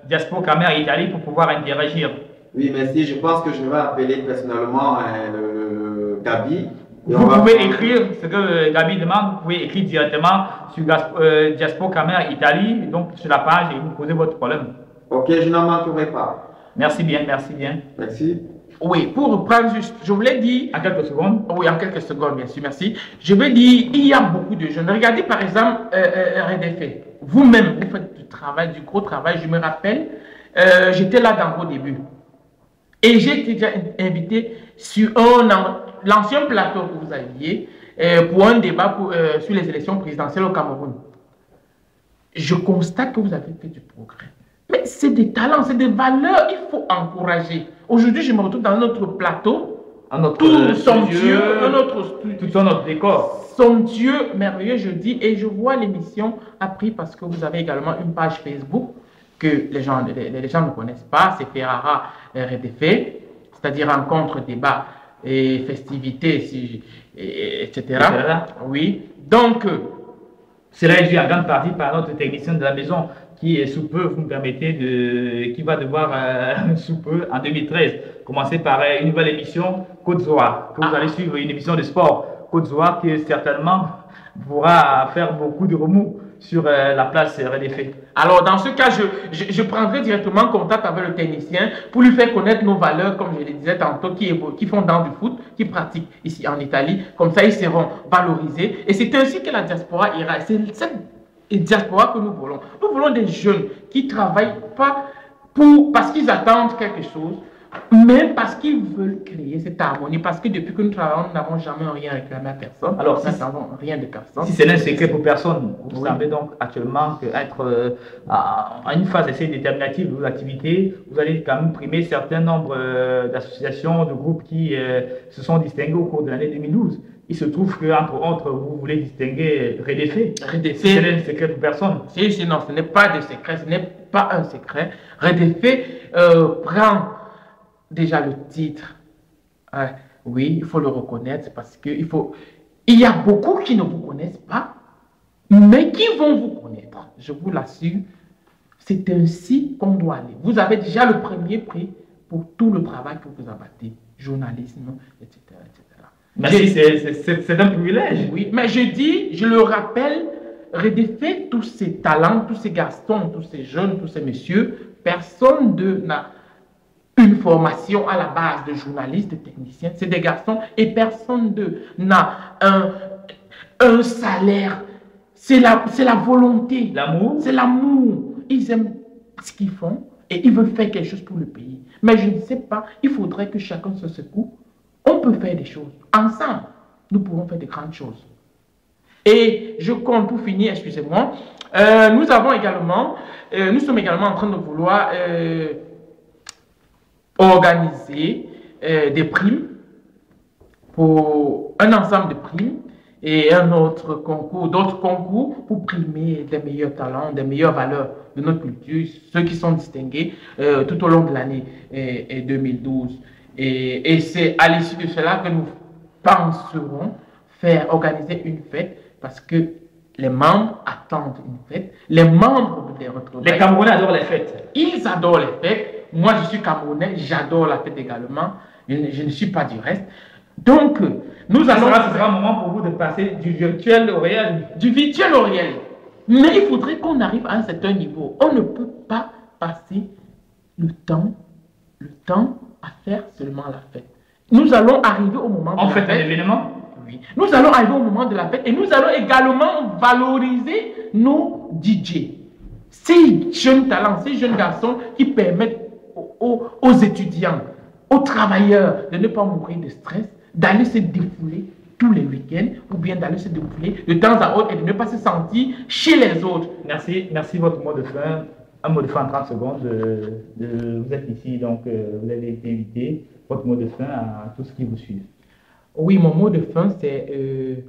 Diaspora Camer Italie pour pouvoir interagir. Oui, merci. Je pense que je vais appeler personnellement le Gabi. Vous pouvez écrire ce que Gabi demande, vous pouvez écrire directement sur Diaspora Camer Italie, donc sur la page, et vous posez votre problème. Ok, je n'en manquerai pas. Merci bien, merci bien. Merci. Oui, pour reprendre juste, je voulais dire... En quelques secondes. Oui, en quelques secondes, bien sûr, merci. Je veux dire, il y a beaucoup de jeunes. Regardez par exemple RDF. Vous-même, vous faites du gros travail. Je me rappelle, j'étais là dans vos débuts. Et j'ai été déjà invité sur l'ancien plateau que vous aviez pour un débat sur les élections présidentielles au Cameroun. Je constate que vous avez fait du progrès. Mais c'est des talents, c'est des valeurs, il faut encourager. Aujourd'hui, je me retrouve dans notre plateau, tout somptueux, tout notre décor. Somptueux, merveilleux, je dis, et je vois l'émission appris parce que vous avez également une page Facebook que les gens ne connaissent pas, c'est Ferrara RDF, c'est-à-dire rencontres, débats et festivités, etc. Oui, donc, Cela est dû en grande partie par notre technicien de la maison qui, sous peu, vous me permettez, qui va devoir, sous peu, en 2013, commencer par une nouvelle émission, Côte Zoa, que vous allez suivre, une émission de sport, Côte Zoa, qui certainement pourra faire beaucoup de remous sur la place RDF. Alors, dans ce cas, je prendrai directement contact avec le technicien pour lui faire connaître nos valeurs, comme je le disais tantôt, qui font dans du foot, qui pratiquent ici en Italie. Comme ça, ils seront valorisés. Et c'est ainsi que la diaspora ira. C'est cette diaspora que nous voulons. Nous voulons des jeunes qui ne travaillent pas parce qu'ils attendent quelque chose, mais parce qu'ils veulent créer cette harmonie. Parce que depuis que nous travaillons, nous n'avons jamais rien réclamé à personne. Alors, nous n'avons rien de personne. Si c'est un secret pour personne, vous savez donc actuellement qu'être à une phase assez déterminative de vos activités, vous allez quand même primer certains nombres d'associations, de groupes qui se sont distingués au cours de l'année 2012. Il se trouve qu'entre autres, vous voulez distinguer RDF. C'est un secret pour personne. Non, ce n'est pas de secret, ce n'est pas un secret. RDF prend déjà le titre. Oui, il faut le reconnaître parce qu'il y a beaucoup qui ne vous connaissent pas, mais qui vont vous connaître. Je vous l'assure, c'est ainsi qu'on doit aller. Vous avez déjà le premier prix pour tout le travail que vous abattez, journalisme, etc. etc. Merci, c'est un privilège. Oui, mais je le rappelle, RDF, tous ces talents, tous ces garçons, tous ces jeunes, tous ces messieurs, personne n'a une formation à la base de journaliste, de technicien. C'est des garçons et personne n'a un salaire. C'est la volonté. L'amour. C'est l'amour. Ils aiment ce qu'ils font et ils veulent faire quelque chose pour le pays. Mais je ne sais pas, il faudrait que chacun se secoue. On peut faire des choses. Ensemble, nous pouvons faire de grandes choses. Et je compte pour finir, excusez-moi, nous sommes également en train de vouloir organiser des primes, pour un ensemble de primes et d'autres concours pour primer des meilleurs talents, des meilleures valeurs de notre culture, ceux qui sont distingués tout au long de l'année 2012. Et c'est à l'issue de cela que nous penserons organiser une fête parce que les membres attendent une fête. Les membres des retrouvailles. Les Camerounais adorent les fêtes. Ils adorent les fêtes. Moi, je suis Camerounais, j'adore la fête également. Je ne suis pas du reste. Donc, nous allons... Ce sera un moment pour vous de passer du virtuel au réel. Du virtuel au réel. Mais il faudrait qu'on arrive à un certain niveau. On ne peut pas passer le temps à faire seulement la fête. Nous allons arriver au moment de la fête. On fait un événement? Oui. Nous allons arriver au moment de la fête et nous allons également valoriser nos DJ. Ces jeunes talents, ces jeunes garçons qui permettent aux étudiants, aux travailleurs de ne pas mourir de stress, d'aller se défouler tous les week-ends ou bien d'aller se défouler de temps à autre et de ne pas se sentir chez les autres. Merci votre mot de fin. Un mot de fin en 30 secondes. Vous êtes ici, donc vous avez été invité. Votre mot de fin à tous qui vous suivent. Oui, mon mot de fin, c'est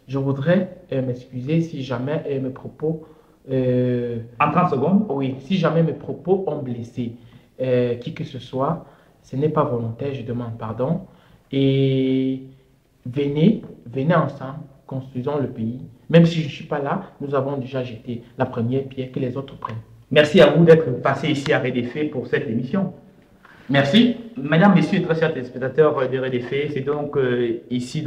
je voudrais m'excuser si jamais mes propos... en 30 secondes? Oui, si jamais mes propos ont blessé qui que ce soit, ce n'est pas volontaire, je demande pardon. Et venez ensemble, construisons le pays. Même si je ne suis pas là, nous avons déjà jeté la première pierre, que les autres prennent. Merci à vous d'être passé ici à RDF pour cette émission. Merci. Mesdames, Messieurs, très chers téléspectateurs de RDF, c'est donc ici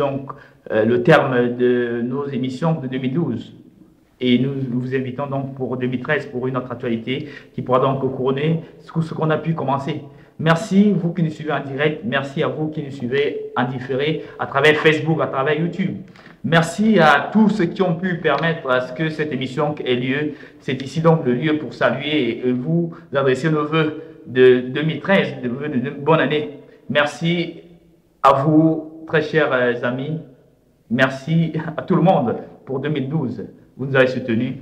le terme de nos émissions de 2012. Et nous vous invitons donc pour 2013 pour une autre actualité qui pourra donc couronner ce qu'on a pu commencer. Merci vous qui nous suivez en direct, merci à vous qui nous suivez en différé à travers Facebook, à travers YouTube. Merci à tous ceux qui ont pu permettre à ce que cette émission ait lieu. C'est ici donc le lieu pour saluer et vous adresser nos voeux de 2013, de voeux de bonne année. Merci à vous, très chers amis. Merci à tout le monde pour 2012. Vous nous avez soutenus.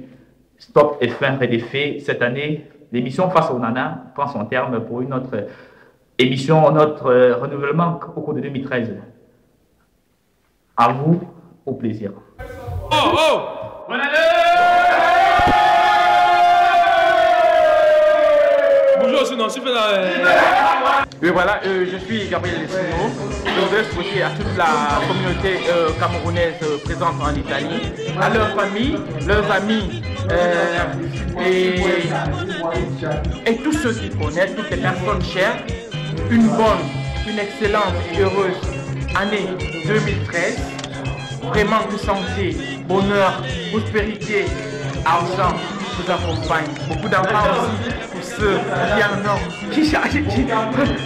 Stop et fin RDF. Cette année, l'émission Face au Nana prend son terme pour une autre émission, notre renouvellement au cours de 2013. À vous, au plaisir. Bonne année! Bonjour, c'est Nancy. Oui, voilà, je suis Gabriel Nessuno. Je voudrais souhaiter à toute la communauté camerounaise présente en Italie, à leurs familles, leurs amis et tous ceux qui connaissent, toutes les personnes chères, une bonne, une excellente et heureuse année 2013. Vraiment de santé, bonheur, prospérité, argent vous accompagne. Beaucoup d'argent aussi pour ceux qui en ont, qui cherchent,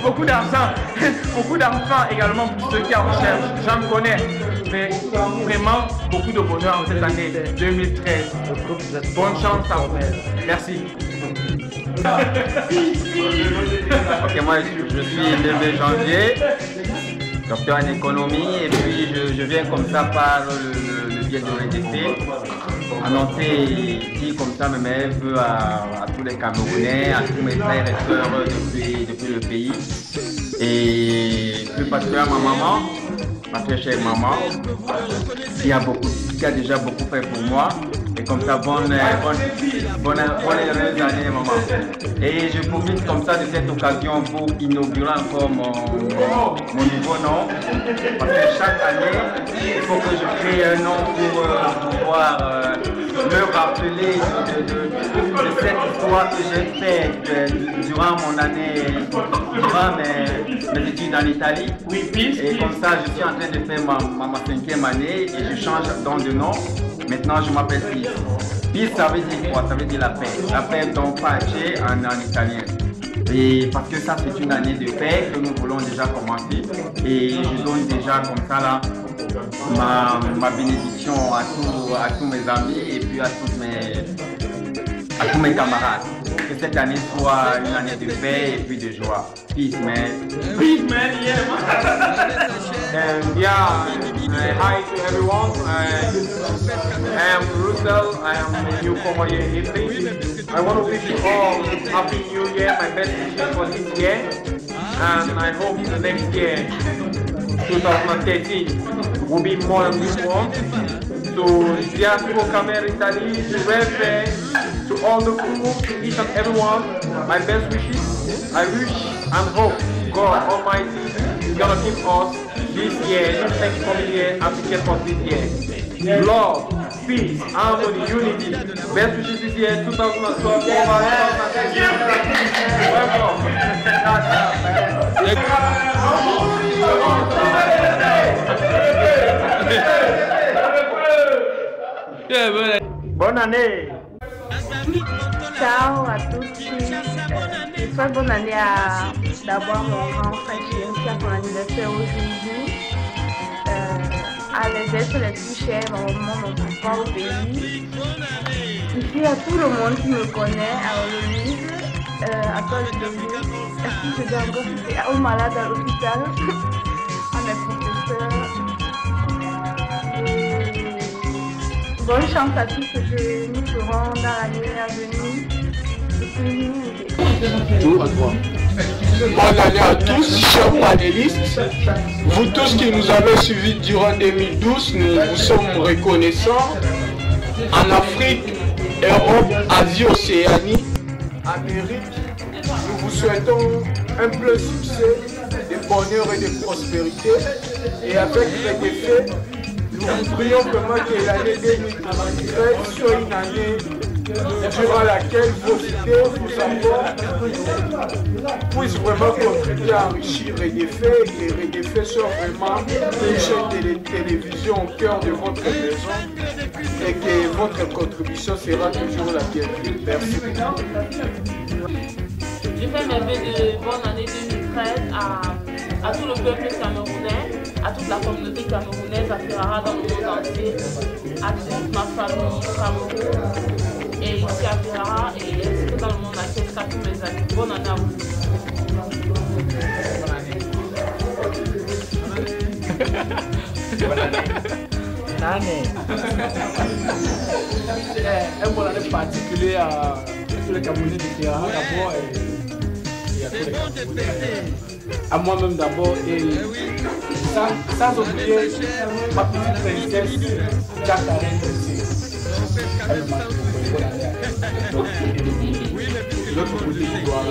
beaucoup d'argent, beaucoup d'enfants également pour ceux qui en cherchent. J'en connais, mais vraiment beaucoup de bonheur en cette année 2013. Bonne chance à vous. Merci. Ok, moi je suis le janvier, docteur en économie, et puis je viens comme ça par le biais de l'EDC, annoncer dire comme ça mes meilleurs vœux à tous les Camerounais, à tous mes frères et sœurs depuis le pays, et plus particulièrement ma maman, ma très chère maman, qui a déjà beaucoup fait pour moi. Et comme ça, bonne et heureuse année, maman. Et je profite comme ça de cette occasion pour inaugurer encore mon nouveau nom. Parce que chaque année, il faut que je crée un nom pour pouvoir me rappeler de cette histoire que j'ai faite durant mon année, durant mes études en Italie. Et comme ça, je suis en train de faire ma 5e année et je change donc de nom. Maintenant, je m'appelle Peace. Peace, ça veut dire quoi? Ça veut dire la paix. La paix, donc pace en italien. Et parce que ça, c'est une année de paix que nous voulons déjà commencer. Et je donne déjà comme ça là ma bénédiction à tous mes amis et puis à tous mes camarades. Que cette année soit une année de paix et puis de joie. Peace, man. Peace, man, yeah. And yeah, hi to everyone. I am Russell. I am a newcomer here in Italy. I want to wish you all a happy new year, my best wishes for this year. And I hope the next year, 2013, will be more than this one. To Diaspora Camera Italy, to Red to all the crew, to each and everyone, my best wishes. I wish and hope God Almighty is gonna give us this year, this next coming year, and to get us this year. Love, peace, harmony, unity. Best wishes this year, 2012. Bonne année. Ciao à tous. Je souhaite bonne année à d'abord mon grand frère chéri qui a son anniversaire aujourd'hui. À les êtres les plus chers, ma maman, mon papa au pays. Ici à tout le monde qui me connaît, à Louise, à toi le début. Est-ce que je dois encore citer aux malades à l'hôpital, à mes professeurs. Bonne chance à tous ceux que nous ferons dans l'année à venir. Bonne année à tous, chers panélistes. Vous tous qui nous avez suivis durant 2012, nous vous sommes reconnaissants. En Afrique, Europe, Asie, Océanie, Amérique, nous vous souhaitons un plein succès, de bonheur et de prospérité. Et avec les défis, nous prions vraiment que l'année 2013 soit une année durant laquelle vos idées, vos apports puissent vraiment contribuer à enrichir Redéfé et que Redéfé soit vraiment une chaîne de télévision au cœur de votre maison et que votre contribution sera toujours la bienvenue. Merci. Je fais mes vœux de bonne année 2013 à tout le peuple camerounais, à toute la communauté camerounaise, à Ferrara dans le monde entier, à toute ma famille Cameroun, et ici à Ferrara et ainsi que dans le monde entier, à tous mes amis. Bonne année à vous. Bonne année. Un bon année particulier à tous les Camerounais de Ferrara d'abord et à tous les Camerounais. À moi-même d'abord et sans oublier ma petite princesse Jacqueline aussi. Elle m'a l'autre côté du doigt.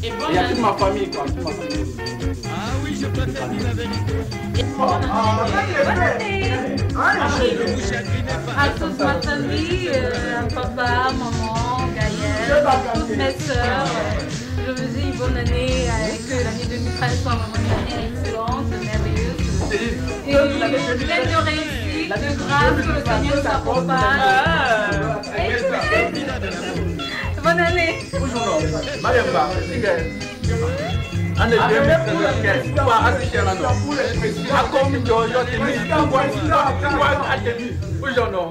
Et il y a toute ma famille, quoi. Toute ma famille. Ah oui, je préfère dire la vérité. À toute ma famille, papa, maman, Gaëlle, toutes mes soeurs, je vous dis bonne année, que l'année 2013 soit vraiment une année excellente, merveilleuse, et pleine de réussite, de grâce, que le Seigneur nous accompagne. Bonne année. Ane demi tezeke kwa asishela no akomi jojo temi kwa atemi ujono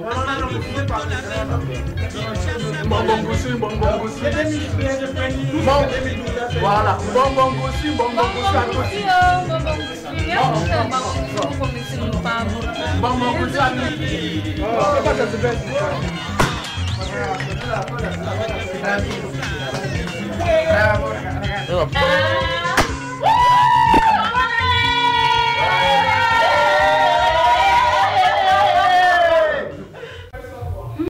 bongongusi voilà bongongusi bongongusi